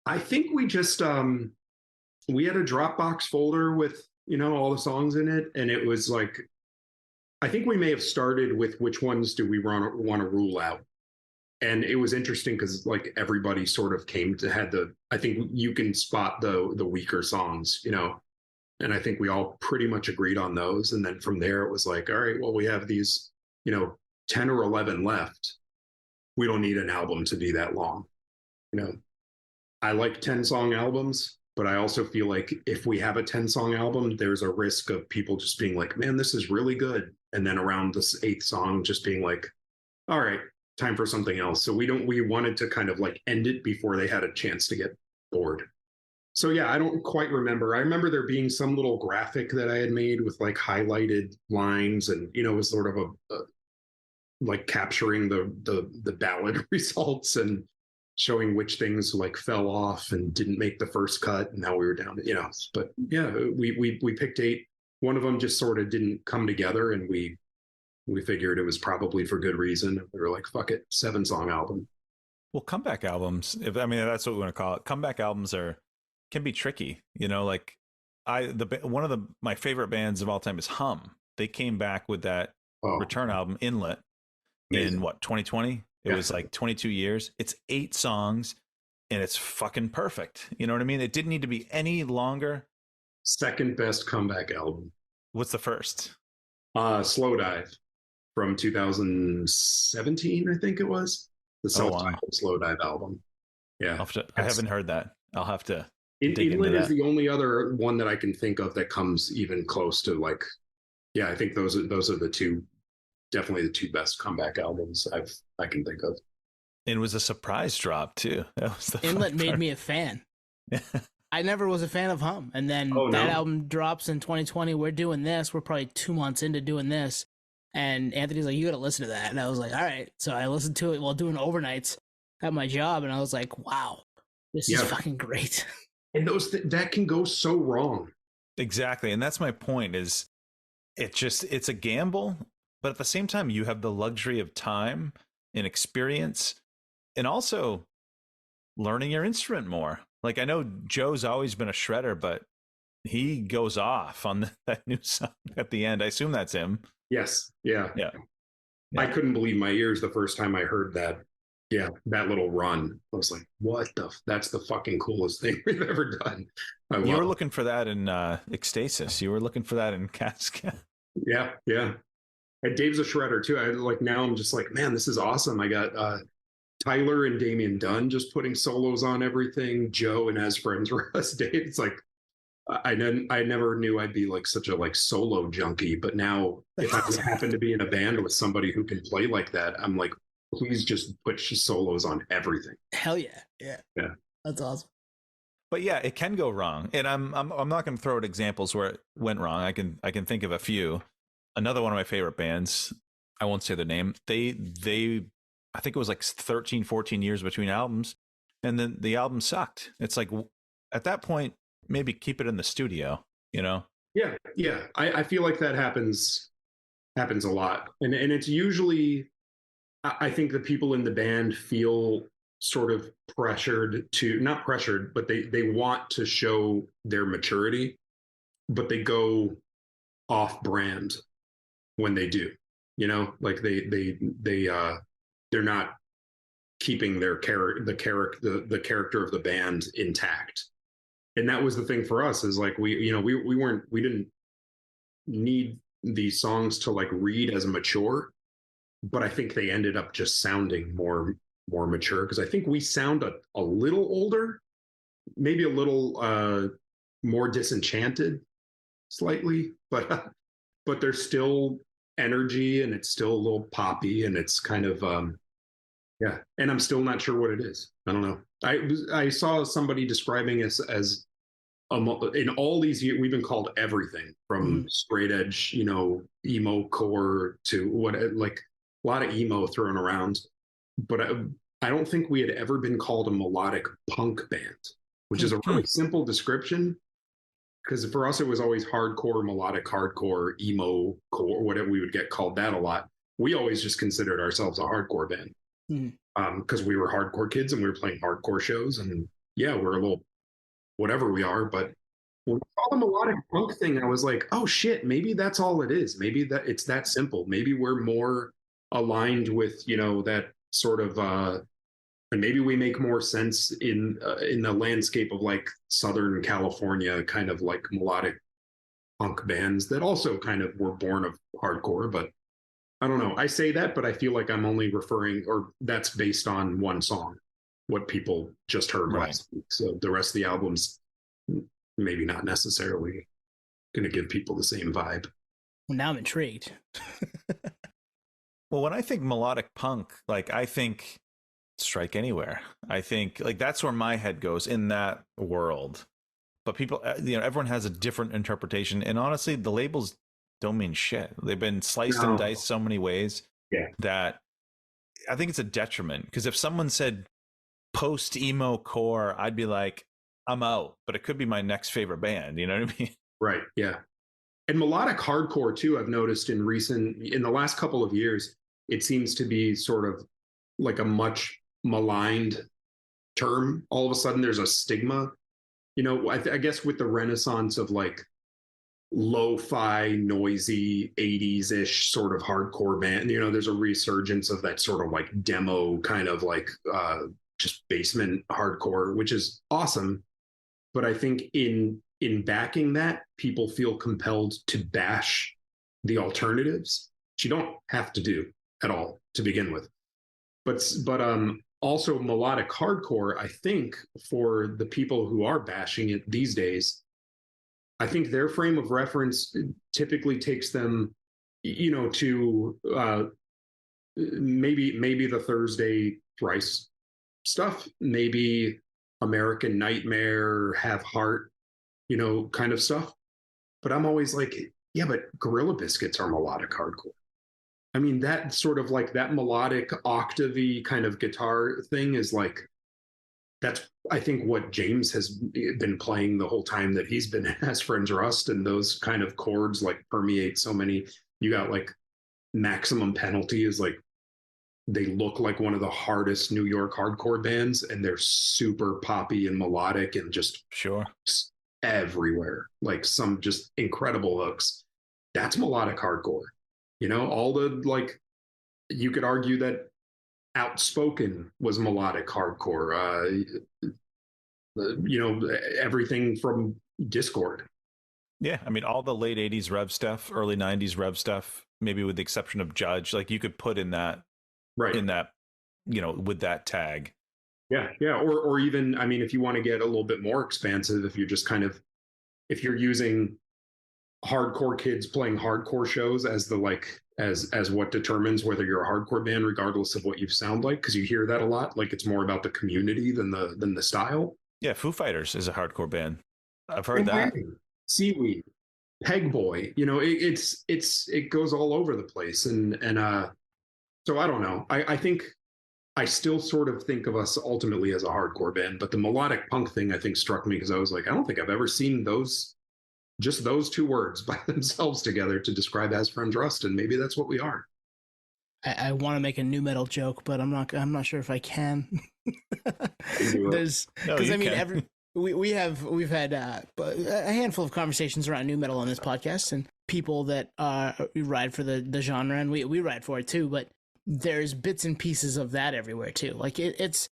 I think we just we had a Dropbox folder with all the songs in it, and it was like, I think we may have started with which ones do we want to rule out, and it was interesting because like everybody sort of I think you can spot the weaker songs, and I think we all pretty much agreed on those, and then from there it was like, all right, well, we have these 10 or 11 left. We don't need an album to be that long. I like 10-song albums, but I also feel like if we have a 10-song album, there's a risk of people just being like, man, this is really good. And then around this 8th song, just being like, all right, time for something else. So we wanted to kind of like end it before they had a chance to get bored. So yeah, I don't quite remember. I remember there being some little graphic that I had made with like highlighted lines, and it was sort of a like capturing the ballot results and showing which things like fell off and didn't make the first cut, and now we were down to, but yeah, we picked 8. One of them just sort of didn't come together, and we figured it was probably for good reason. We were like, fuck it, 7-song album. Well, comeback albums, that's what we want to call it. Comeback albums can be tricky, like one of my favorite bands of all time is Hum. They came back with that return album, Inlet, in 2020. It was like 22 years. It's 8 songs, and it's fucking perfect. You know what I mean? It didn't need to be any longer. Second best comeback album. What's the first? Slow Dive from 2017, I think it was. The self-titled Slow Dive album. Yeah. I haven't heard that. I'll have to Inlet is the only other one that I can think of that comes even close to like, yeah, I think those are the two, definitely the 2 best comeback albums I can think of. It was a surprise drop too. That was the Inlet made me a fan. I never was a fan of Hum, and then that album drops in 2020. We're doing this. We're probably 2 months into doing this, and Anthony's like, "You got to listen to that." And I was like, "All right." So I listened to it while doing overnights at my job, and I was like, "Wow, this is fucking great." And that can go so wrong. Exactly, and that's my point. Is it's a gamble, but at the same time, you have the luxury of time and experience, and also learning your instrument more. Like, I know Joe's always been a shredder, but he goes off on that new song at the end. I assume that's him. Yes. Yeah. I couldn't believe my ears the first time I heard that. Yeah, that little run. I was like, that's the fucking coolest thing we've ever done. You were looking for that in Ekstasis. You were looking for that in Caskette. Yeah. And Dave's a shredder too. Now I'm just like, man, this is awesome. I got Tyler and Damien Done just putting solos on everything. Joe and As Friends were Us. Dave. It's like, I never knew I'd be like such a like solo junkie, but now if I happen to be in a band with somebody who can play like that, I'm like, please just put solos on everything. Hell yeah. That's awesome. But yeah, it can go wrong, and I'm not going to throw out examples where it went wrong. I can think of a few. Another one of my favorite bands, I won't say their name. They I think it was like 13, 14 years between albums, and then the album sucked. It's like, at that point, maybe keep it in the studio, you know? Yeah, yeah. I feel like that happens a lot, and it's usually, I think the people in the band feel sort of pressured to, not pressured, but they want to show their maturity, but they go off brand when they do, you know, like they're not keeping their the character of the band intact. And that was the thing for us, is like we didn't need these songs to like read as mature, but I think they ended up just sounding more mature, because I think we sound a little older, maybe a little more disenchanted slightly, but there's still energy, and it's still a little poppy, and it's kind of yeah. And I'm still not sure what it is. I don't know. I saw somebody describing us as in all these years we've been called everything from straight edge, you know, emo core to what, like a lot of emo thrown around, but I don't think we had ever been called a melodic punk band, which is a really simple description, because for us it was always hardcore, melodic hardcore, emo core, whatever, we would get called that a lot. We always just considered ourselves a hardcore band, because we were hardcore kids and we were playing hardcore shows, and yeah, we're a little whatever we are. But when we saw the melodic punk thing, I was like, oh shit, maybe that's all it is. Maybe that it's that simple. Maybe we're more aligned with, you know, that sort of and maybe we make more sense in the landscape of like Southern California kind of like melodic punk bands that also kind of were born of hardcore. But I don't know. I say that, but I feel like I'm only referring, or that's based on one song, what people just heard last week. So the rest of the album's maybe not necessarily going to give people the same vibe. Well, now I'm intrigued. Well, when I think melodic punk, like I think Strike Anywhere. I think like that's where my head goes in that world. But people, you know, everyone has a different interpretation. And honestly, the labels don't mean shit. They've been sliced and diced so many ways that I think it's a detriment. Because if someone said post emo core, I'd be like, I'm out. But it could be my next favorite band. You know what I mean? Right. Yeah. And melodic hardcore too, I've noticed in the last couple of years, it seems to be sort of like a much maligned term. All of a sudden there's a stigma, you know. I guess with the renaissance of like lo-fi noisy 80s-ish sort of hardcore band, you know, there's a resurgence of that sort of like demo kind of like just basement hardcore, which is awesome. But I think in backing that, people feel compelled to bash the alternatives, which you don't have to do at all to begin with. But also melodic hardcore, I think for the people who are bashing it these days, I think their frame of reference typically takes them, you know, to maybe the Thursday Thrice stuff, maybe American Nightmare, Have Heart, you know, kind of stuff. But I'm always like, yeah, but Gorilla Biscuits are melodic hardcore. I mean, that sort of like that melodic octavey kind of guitar thing is like, that's, I think, what James has been playing the whole time that he's been As Friends Rust, and those kind of chords like permeate so many. You got like Maximum Penalty is like, they look like one of the hardest New York hardcore bands, and they're super poppy and melodic and just everywhere, like some just incredible hooks. That's melodic hardcore. You know, all the like, you could argue that Outspoken was melodic hardcore. You know, everything from Discord. Yeah, I mean, all the late 80s Rev stuff, early 90s Rev stuff, maybe with the exception of Judge, like you could put in that, right, in that, you know, with that tag. Yeah, yeah. Or even, I mean, if you want to get a little bit more expansive, if you're just kind of, if you're using hardcore kids playing hardcore shows as the like, as what determines whether you're a hardcore band, regardless of what you sound like, because you hear that a lot, like it's more about the community than the style. Yeah, Foo Fighters is a hardcore band. I've heard that. Seaweed, Peg Boy, you know, it goes all over the place, and so I don't know. I think I still sort of think of us ultimately as a hardcore band, but the melodic punk thing I think struck me because I was like, I don't think I've ever seen just those two words by themselves together to describe As Friends Rust, and maybe that's what we are. I want to make a new metal joke, but I'm not sure if I can. There's because I mean we've had a handful of conversations around new metal on this podcast, and people that ride for the genre, and we ride for it too. But there's bits and pieces of that everywhere too. Like it's,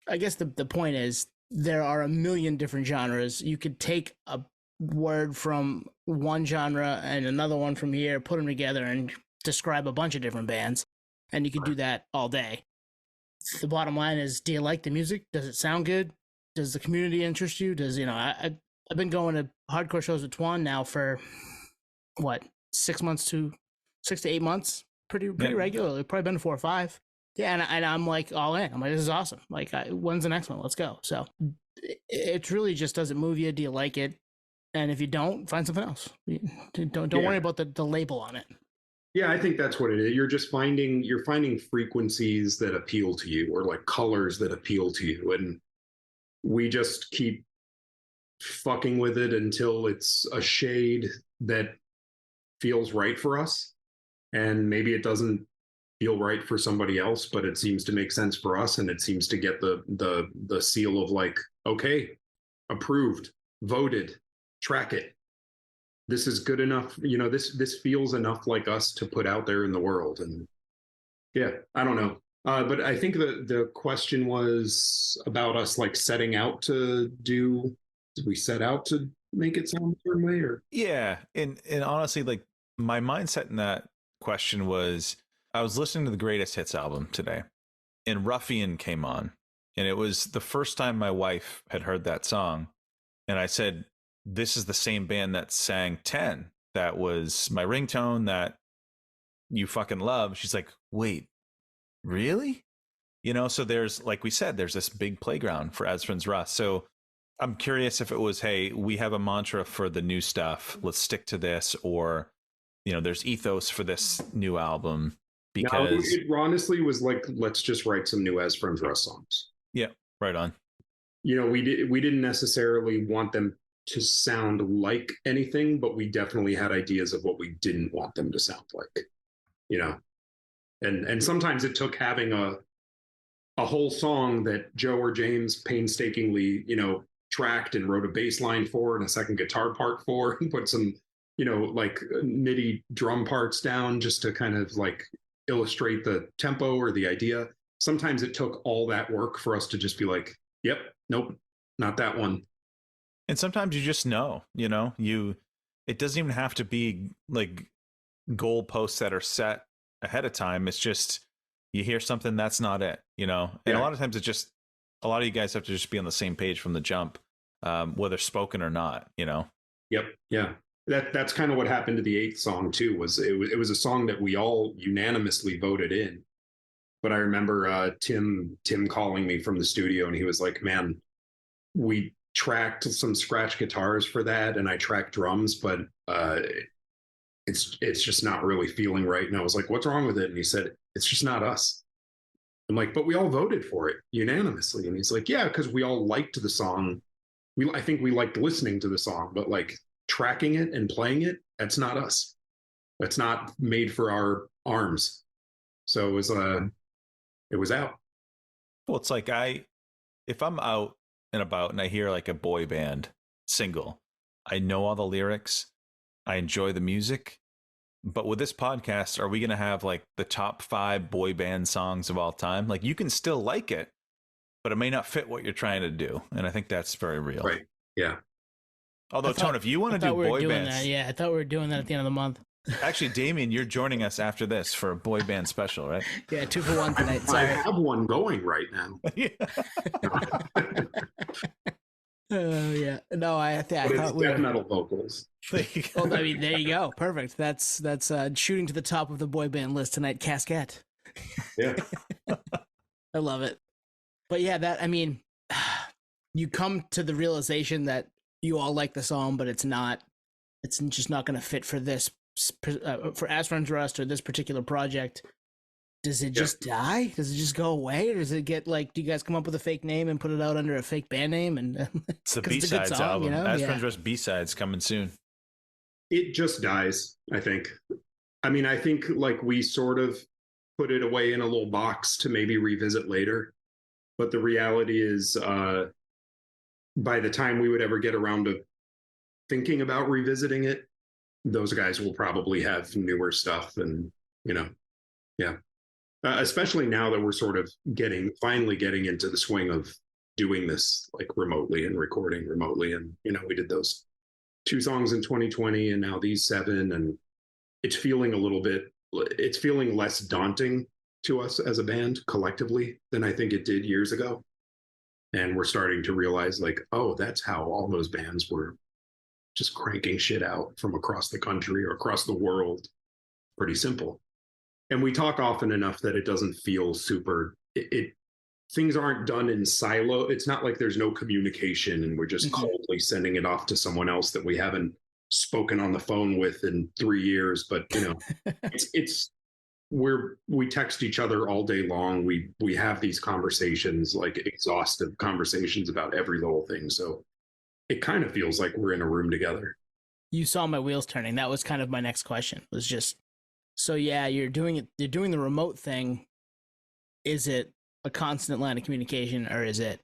I guess the point is there are a million different genres. You could take a word from one genre and another one from here, put them together, and describe a bunch of different bands. And you can do that all day. The bottom line is, do you like the music? Does it sound good? Does the community interest you? Does, I've been going to hardcore shows with Twan now for, 6 to 8 months? Pretty regularly. Probably been 4 or 5. Yeah, and I'm like all in. I'm like, this is awesome. Like, when's the next one? Let's go. So it really just doesn't move you. Do you like it? And if you don't, find something else. Don't worry about the label on it. Yeah, I think that's what it is. You're finding frequencies that appeal to you, or like colors that appeal to you, and we just keep fucking with it until it's a shade that feels right for us. And maybe it doesn't feel right for somebody else, but it seems to make sense for us, and it seems to get the seal of like, okay, approved, voted, track it. This is good enough, this feels enough like us to put out there in the world. And yeah, I don't know. But I think the question was about us like setting out to did we set out to make it sound a certain way, or? Yeah. And honestly, like my mindset in that question was, I was listening to the Greatest Hits album today, and Ruffian came on, and it was the first time my wife had heard that song. And I said, this is the same band that sang 10. That was my ringtone that you fucking love. She's like, wait, really? So there's, like we said, there's this big playground for As Friends Rust. So I'm curious if it was, hey, we have a mantra for the new stuff, let's stick to this, or, there's ethos for this new album. Because it honestly was like, let's just write some new As Friends Rust songs. Yeah, right on. We didn't necessarily want them to sound like anything, but we definitely had ideas of what we didn't want them to sound like, and sometimes it took having a whole song that Joe or James painstakingly, tracked and wrote a bass line for and a second guitar part for, and put some, like MIDI drum parts down just to kind of like illustrate the tempo or the idea. Sometimes it took all that work for us to just be like, yep, nope, not that one. And sometimes you just know, it doesn't even have to be like goal posts that are set ahead of time. It's just, you hear something, that's not it, and a lot of times a lot of you guys have to just be on the same page from the jump, whether spoken or not, Yep. Yeah. That's kind of what happened to the 8th song too, was it was a song that we all unanimously voted in. But I remember Tim calling me from the studio, and he was like, man, we tracked some scratch guitars for that, and I tracked drums, but it's just not really feeling right. And I was like, what's wrong with it? And he said, it's just not us. I'm like, but we all voted for it unanimously. And he's like, yeah, because we all liked the song. I think we liked listening to the song, but like tracking it and playing it, that's not us. That's not made for our arms. So it was out. Well, it's like if I'm out and about and I hear like a boy band single, I know all the lyrics, I enjoy the music, but with this podcast, are we going to have like the top 5 boy band songs of all time? Like, you can still like it, but it may not fit what you're trying to do, and I think that's very real. Right. Yeah. Although, Tone, if you want to do boy bands, I thought we were doing that at the end of the month. Actually, Damien, you're joining us after this for a boy band special, right? Yeah, 2 for 1 tonight. Sorry. I have one going right now. Yeah. No, I thought it's death metal vocals. Well, I mean, there you go. Perfect. That's shooting to the top of the boy band list tonight. Caskette. Yeah. I love it. But yeah, you come to the realization that you all like the song, but it's just not going to fit for this, for As Friends Rust or this particular project. does it just die? Does it just go away? Or does it get like, do you guys come up with a fake name and put it out under a fake band name? And it's the B-Sides album. You know? As Friends Rest B-Sides coming soon. It just dies, I think. I mean, I think like we sort of put it away in a little box to maybe revisit later. But the reality is, by the time we would ever get around to thinking about revisiting it, those guys will probably have newer stuff. And, you know, yeah. Especially now that we're sort of finally getting into the swing of doing this like remotely and recording remotely. And, you know, we did those 2 songs in 2020 and now these 7. And it's feeling less daunting to us as a band collectively than I think it did years ago. And we're starting to realize like, oh, that's how all those bands were just cranking shit out from across the country or across the world. Pretty simple. And we talk often enough that it doesn't feel super, things aren't done in silo. It's not like there's no communication and we're just coldly sending it off to someone else that we haven't spoken on the phone with in 3 years. But, you know, we text each other all day long. We have these conversations, like exhaustive conversations about every little thing. So it kind of feels like we're in a room together. You saw my wheels turning. That was kind of my next question. Was just, so yeah, you're doing the remote thing. Is it a constant line of communication, or is it,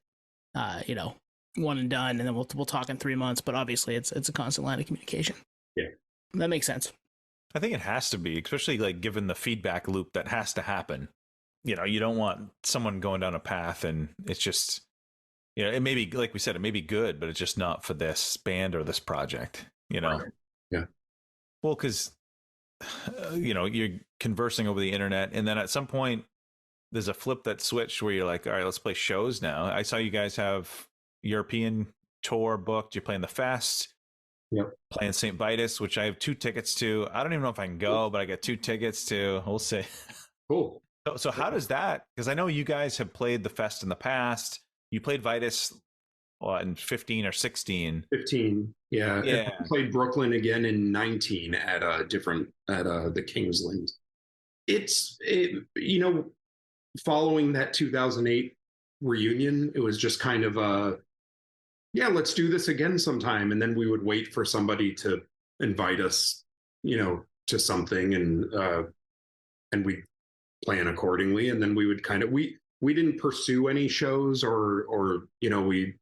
you know, one and done, and then we'll talk in 3 months? But obviously, it's a constant line of communication. Yeah, that makes sense. I think it has to be, especially like given the feedback loop that has to happen. You know, you don't want someone going down a path and it's just, you know, it may be, like we said, it may be good, but it's just not for this band or this project, you know? Right. Yeah. Well, because, you know, you're conversing over the internet, and then at some point there's a flip that switch where you're like, all right, let's play shows now. I saw you guys have European tour booked. You're playing the Fest. Yep. Playing St. Vitus, which I have 2 tickets to. I don't even know if I can go, but I got 2 tickets to. We'll see. Cool. So how does that? Because I know you guys have played the Fest in the past. You played Vitus in 15 or 16. 15. Yeah. We played Brooklyn again in 19 at the Kingsland. You know, following that 2008 reunion, it was just kind of yeah, let's do this again sometime. And then we would wait for somebody to invite us, you know, to something, and we'd plan accordingly. And then we would kind of, we didn't pursue any shows or, you know, we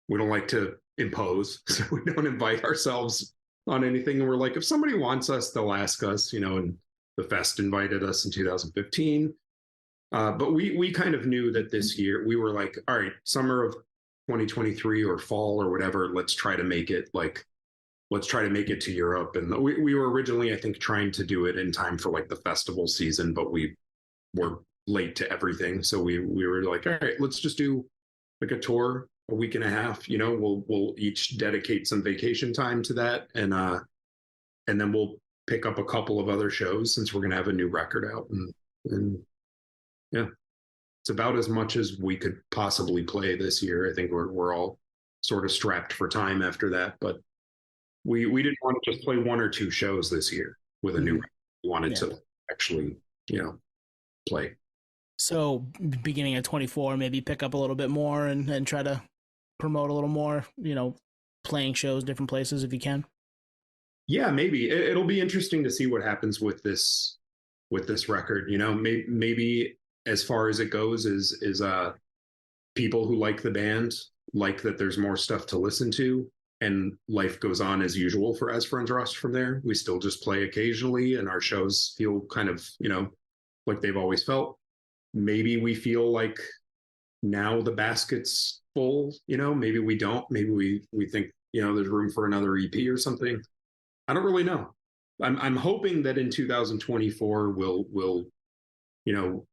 don't like to impose, so we don't invite ourselves on anything. And we're like, if somebody wants us, they'll ask us, you know, and the Fest invited us in 2015. But we kind of knew that this year we were like, all right, summer of 2023 or fall or whatever, let's try to make it to Europe. And we were originally, I think, trying to do it in time for like the festival season, but we were late to everything. So we were like, all right, let's just do like a tour, a week and a half, you know, we'll each dedicate some vacation time to that. And then we'll pick up a couple of other shows since we're going to have a new record out. And yeah. It's about as much as we could possibly play this year. I think we're all sort of strapped for time after that, but we didn't want to just play 1 or 2 shows this year with a new record. We wanted to actually, you know, play. So beginning of 24, maybe pick up a little bit more and try to promote a little more, you know, playing shows different places if you can. Yeah, maybe it'll be interesting to see what happens with this record. You know, maybe as far as it goes is people who like the band like that there's more stuff to listen to, and life goes on as usual for As Friends Rust from there. We still just play occasionally, and our shows feel kind of, you know, like they've always felt. Maybe we feel like now the basket's full, you know, maybe we don't. Maybe we think, you know, there's room for another EP or something. I don't really know. I'm hoping that in 2024 we'll you know,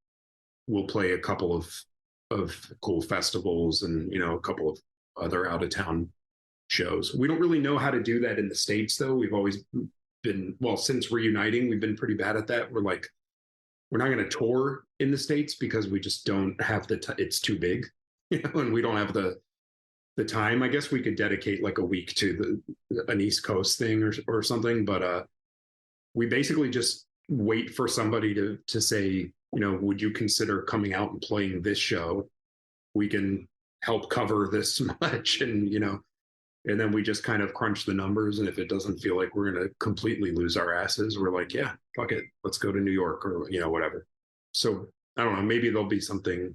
we'll play a couple of cool festivals and, you know, a couple of other out of town shows. We don't really know how to do that in the States, though. We've always been, well, since reuniting, we've been pretty bad at that. We're like, we're not going to tour in the States because we just don't have it's too big, you know, and we don't have the time. I guess we could dedicate like a week to an East Coast thing or something, but we basically just wait for somebody to say, would you consider coming out and playing this show? We can help cover this much. And then we just kind of crunch the numbers. And if it doesn't feel like we're going to completely lose our asses, we're like, yeah, fuck it. Let's go to New York or, whatever. So I don't know, maybe there'll be something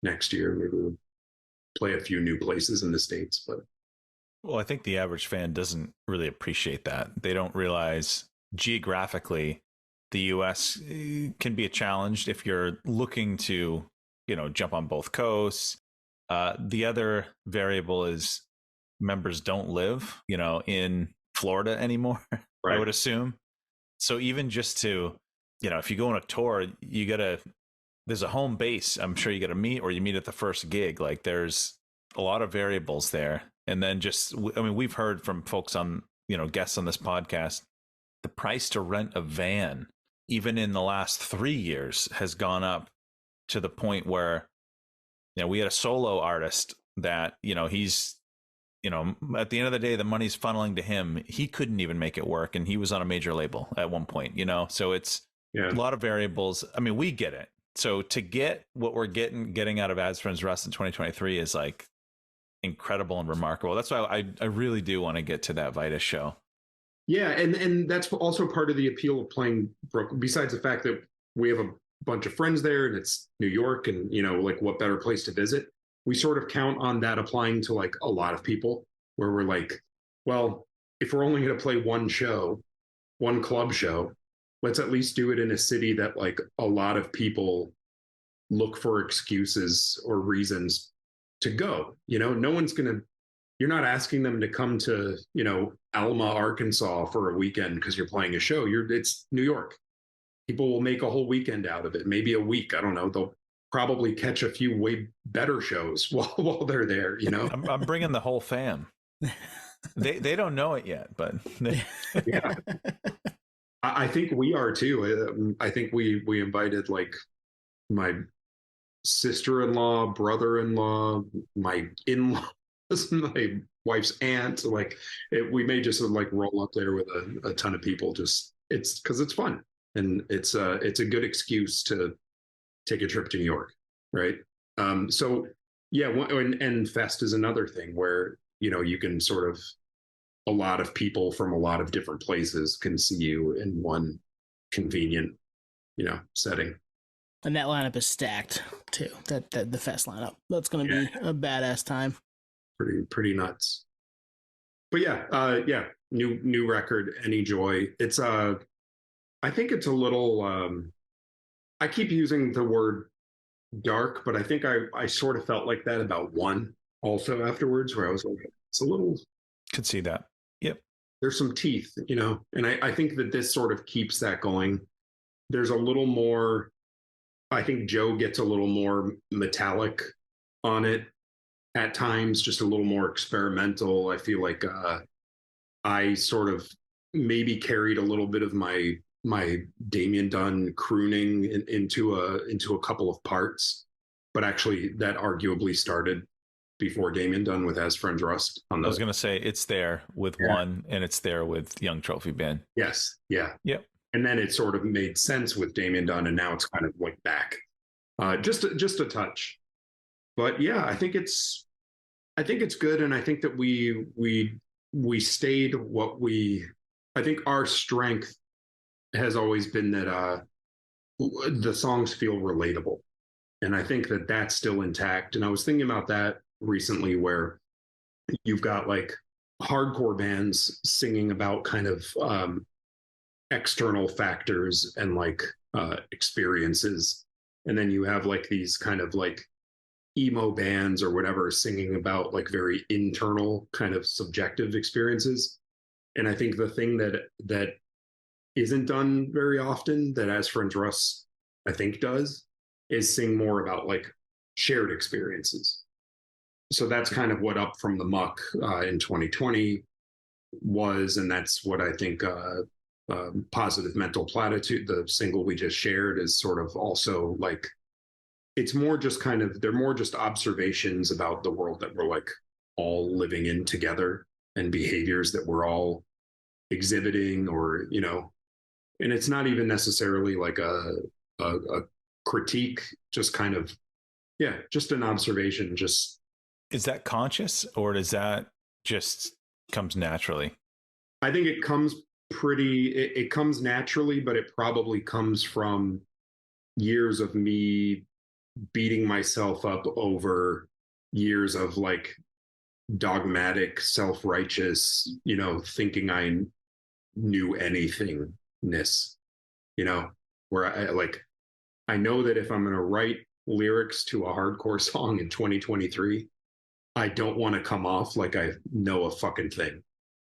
next year. Maybe we'll play a few new places in the States, but. Well, I think the average fan doesn't really appreciate that. They don't realize geographically the US can be a challenge if you're looking to, jump on both coasts. The other variable is members don't live, in Florida anymore, right. I would assume. So even just to, if you go on a tour, there's a home base. I'm sure you got to meet, or you meet at the first gig. Like there's a lot of variables there. And then we've heard from folks on, guests on this podcast, the price to rent a van, even in the last 3 years, has gone up to the point where, we had a solo artist that, he's, at the end of the day, the money's funneling to him. He couldn't even make it work. And he was on a major label at one point, so it's a lot of variables. I mean, we get it. So to get what we're getting out of As Friends Rust in 2023 is like incredible and remarkable. That's why I really do want to get to that Vitus show. Yeah. And that's also part of the appeal of playing Brooklyn, besides the fact that we have a bunch of friends there and it's New York and, like what better place to visit. We sort of count on that applying to like a lot of people, where we're like, well, if we're only going to play one club show, let's at least do it in a city that like a lot of people look for excuses or reasons to go. You're not asking them to come to, Alma, Arkansas for a weekend because you're playing a show. It's New York. People will make a whole weekend out of it, maybe a week. I don't know. They'll probably catch a few way better shows while they're there. I'm bringing the whole fam. They don't know it yet, but yeah. I think we are too. I think we invited like my sister-in-law, brother-in-law, my in-laws, my wife's aunt. Like we may just like roll up there with a ton of people. Just it's because it's fun and it's a good excuse to take a trip to New York, right? So yeah, and Fest is another thing where you can sort of, a lot of people from a lot of different places can see you in one convenient, setting. And that lineup is stacked too. That the Fest lineup. That's going to be a badass time. Pretty nuts. But yeah, new record, Any Joy. It's I think it's a little. I keep using the word dark, but I think I sort of felt like that about one also afterwards, where I was like, it's a little. Could see that. Yep. There's some teeth, and I think that this sort of keeps that going. There's a little more. I think Joe gets a little more metallic on it at times, just a little more experimental. I feel like I sort of maybe carried a little bit of my Damien Done crooning into a couple of parts, but actually that arguably started before Damien Done with As Friends Rust. I was going to say it's there with one, and it's there with Young Trophy Band. Yes, yeah, yep. And then it sort of made sense with Damien Done, and now it's kind of like back, just a touch. But yeah, I think it's good, and I think that we stayed what we. I think our strength has always been that the songs feel relatable, and I think that that's still intact. And I was thinking about that recently, where you've got like hardcore bands singing about kind of external factors and like experiences, and then you have like these kind of like emo bands or whatever singing about like very internal kind of subjective experiences. And I think the thing that isn't done very often, that As Friends Rust I think does, is sing more about like shared experiences. So that's kind of what Up From the Muck in 2020 was, and that's what I think Positive Mental Platitude, the single we just shared, is sort of also like, it's more just kind of, they're more just observations about the world that we're like all living in together, and behaviors that we're all exhibiting, or and it's not even necessarily like a critique, just kind of, yeah, just an observation. Just, is that conscious, or does that just comes naturally? I think it comes it comes naturally, but it probably comes from years of me beating myself up over years of like dogmatic, self-righteous, thinking I knew anythingness, where I know that if I'm going to write lyrics to a hardcore song in 2023, I don't want to come off like I know a fucking thing,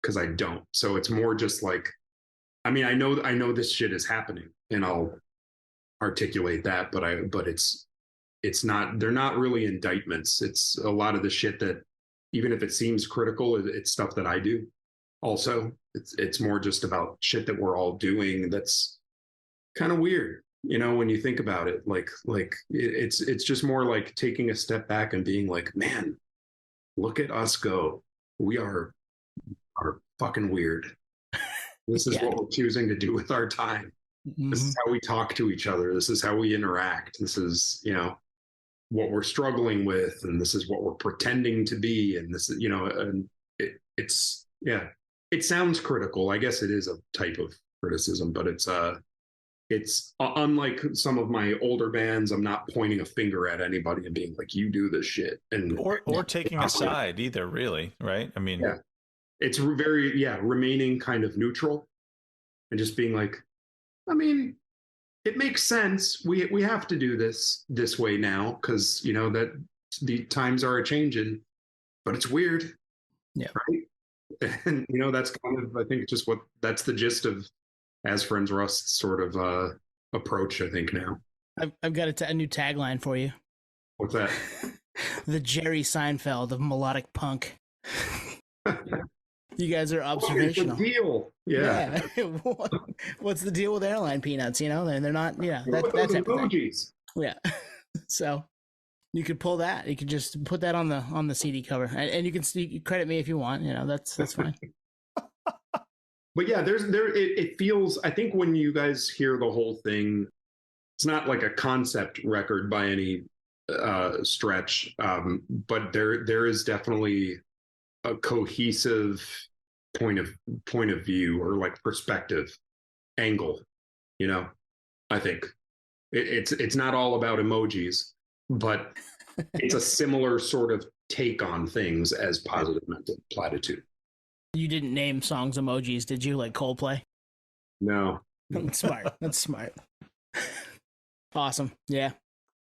because I don't. So it's more just like, I mean, I know this shit is happening, and I'll articulate that, but it's not, they're not really indictments. It's a lot of the shit that, even if it seems critical, it's stuff that I do also. It's more just about shit that we're all doing that's kind of weird, when you think about it. Like it's just more like taking a step back and being like, man, look at us go. We are fucking weird. This is what we're choosing to do with our time. Mm-hmm. This is how we talk to each other. This is how we interact. This is, what we're struggling with, and this is what we're pretending to be. And this is, and it's, yeah, it sounds critical. I guess it is a type of criticism, but it's unlike some of my older bands. I'm not pointing a finger at anybody and being like, you do this shit. And or taking a side either, really. Right. I mean, it's very, remaining kind of neutral and just being like, I mean, it makes sense. We have to do this way now, because that the times are a changing, but it's weird. Yeah. Right. And that's kind of, I think, just that's the gist of As Friends Rust's sort of approach, I think, now. I've got a new tagline for you. What's that? The Jerry Seinfeld of melodic punk. You guys are observational. What's the deal? Yeah. What's the deal with airline peanuts? They're not. Yeah, that's emojis. Yeah. So you could pull that. You could just put that on the CD cover, and you can credit me if you want. That's fine. But yeah, it feels. I think when you guys hear the whole thing, it's not like a concept record by any stretch, but there is definitely a cohesive point of view, or like perspective angle. I think it's not all about emojis, but it's a similar sort of take on things as Positive Mental Platitude. You didn't name songs emojis, did you? Like Coldplay? No. That's smart. That's smart. Awesome. Yeah.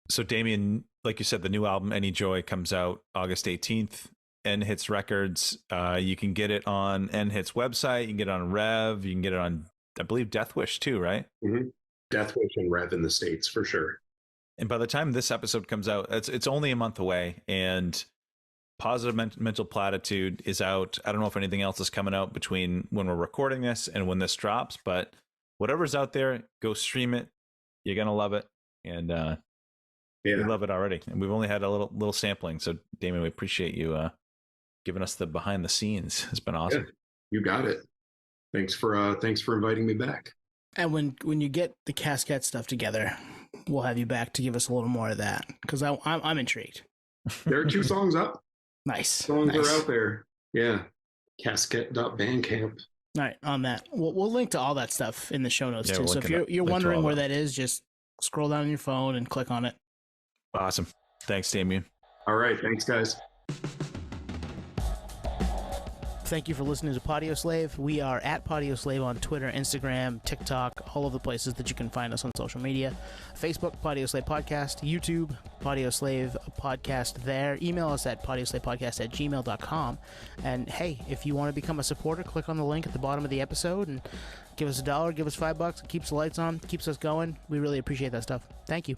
So Damien, like you said, the new album Any Joy comes out August 18th. N-Hits Records. You can get it on N-Hits website. You can get it on Rev. You can get it on, I believe, Death Wish too, right? Mm-hmm. Death Wish and Rev in the States, for sure. And by the time this episode comes out, it's only a month away, and Positive Mental Platitude is out. I don't know if anything else is coming out between when we're recording this and when this drops, but whatever's out there, go stream it. You're gonna love it, and we love it already. And we've only had a little sampling, so Damien, we appreciate you giving us the behind the scenes. It's been awesome. Yeah, you got it. Thanks for inviting me back. And when you get the Caskette stuff together, we'll have you back to give us a little more of that, because I'm intrigued. There are 2 songs up. Nice. Songs are out there. Yeah. Caskette.bandcamp. All right, on that. We'll link to all that stuff in the show notes too. So if you're wondering where that is, just scroll down on your phone and click on it. Awesome. Thanks, Damien. All right. Thanks, guys. Thank you for listening to Podio Slave. We are at Podio Slave on Twitter, Instagram, TikTok, all of the places that you can find us on social media. Facebook, Podio Slave Podcast. YouTube, Podio Slave Podcast there. Email us at podioslavepodcast@gmail.com. And hey, if you want to become a supporter, click on the link at the bottom of the episode and give us $1, give us $5. It keeps the lights on, keeps us going. We really appreciate that stuff. Thank you.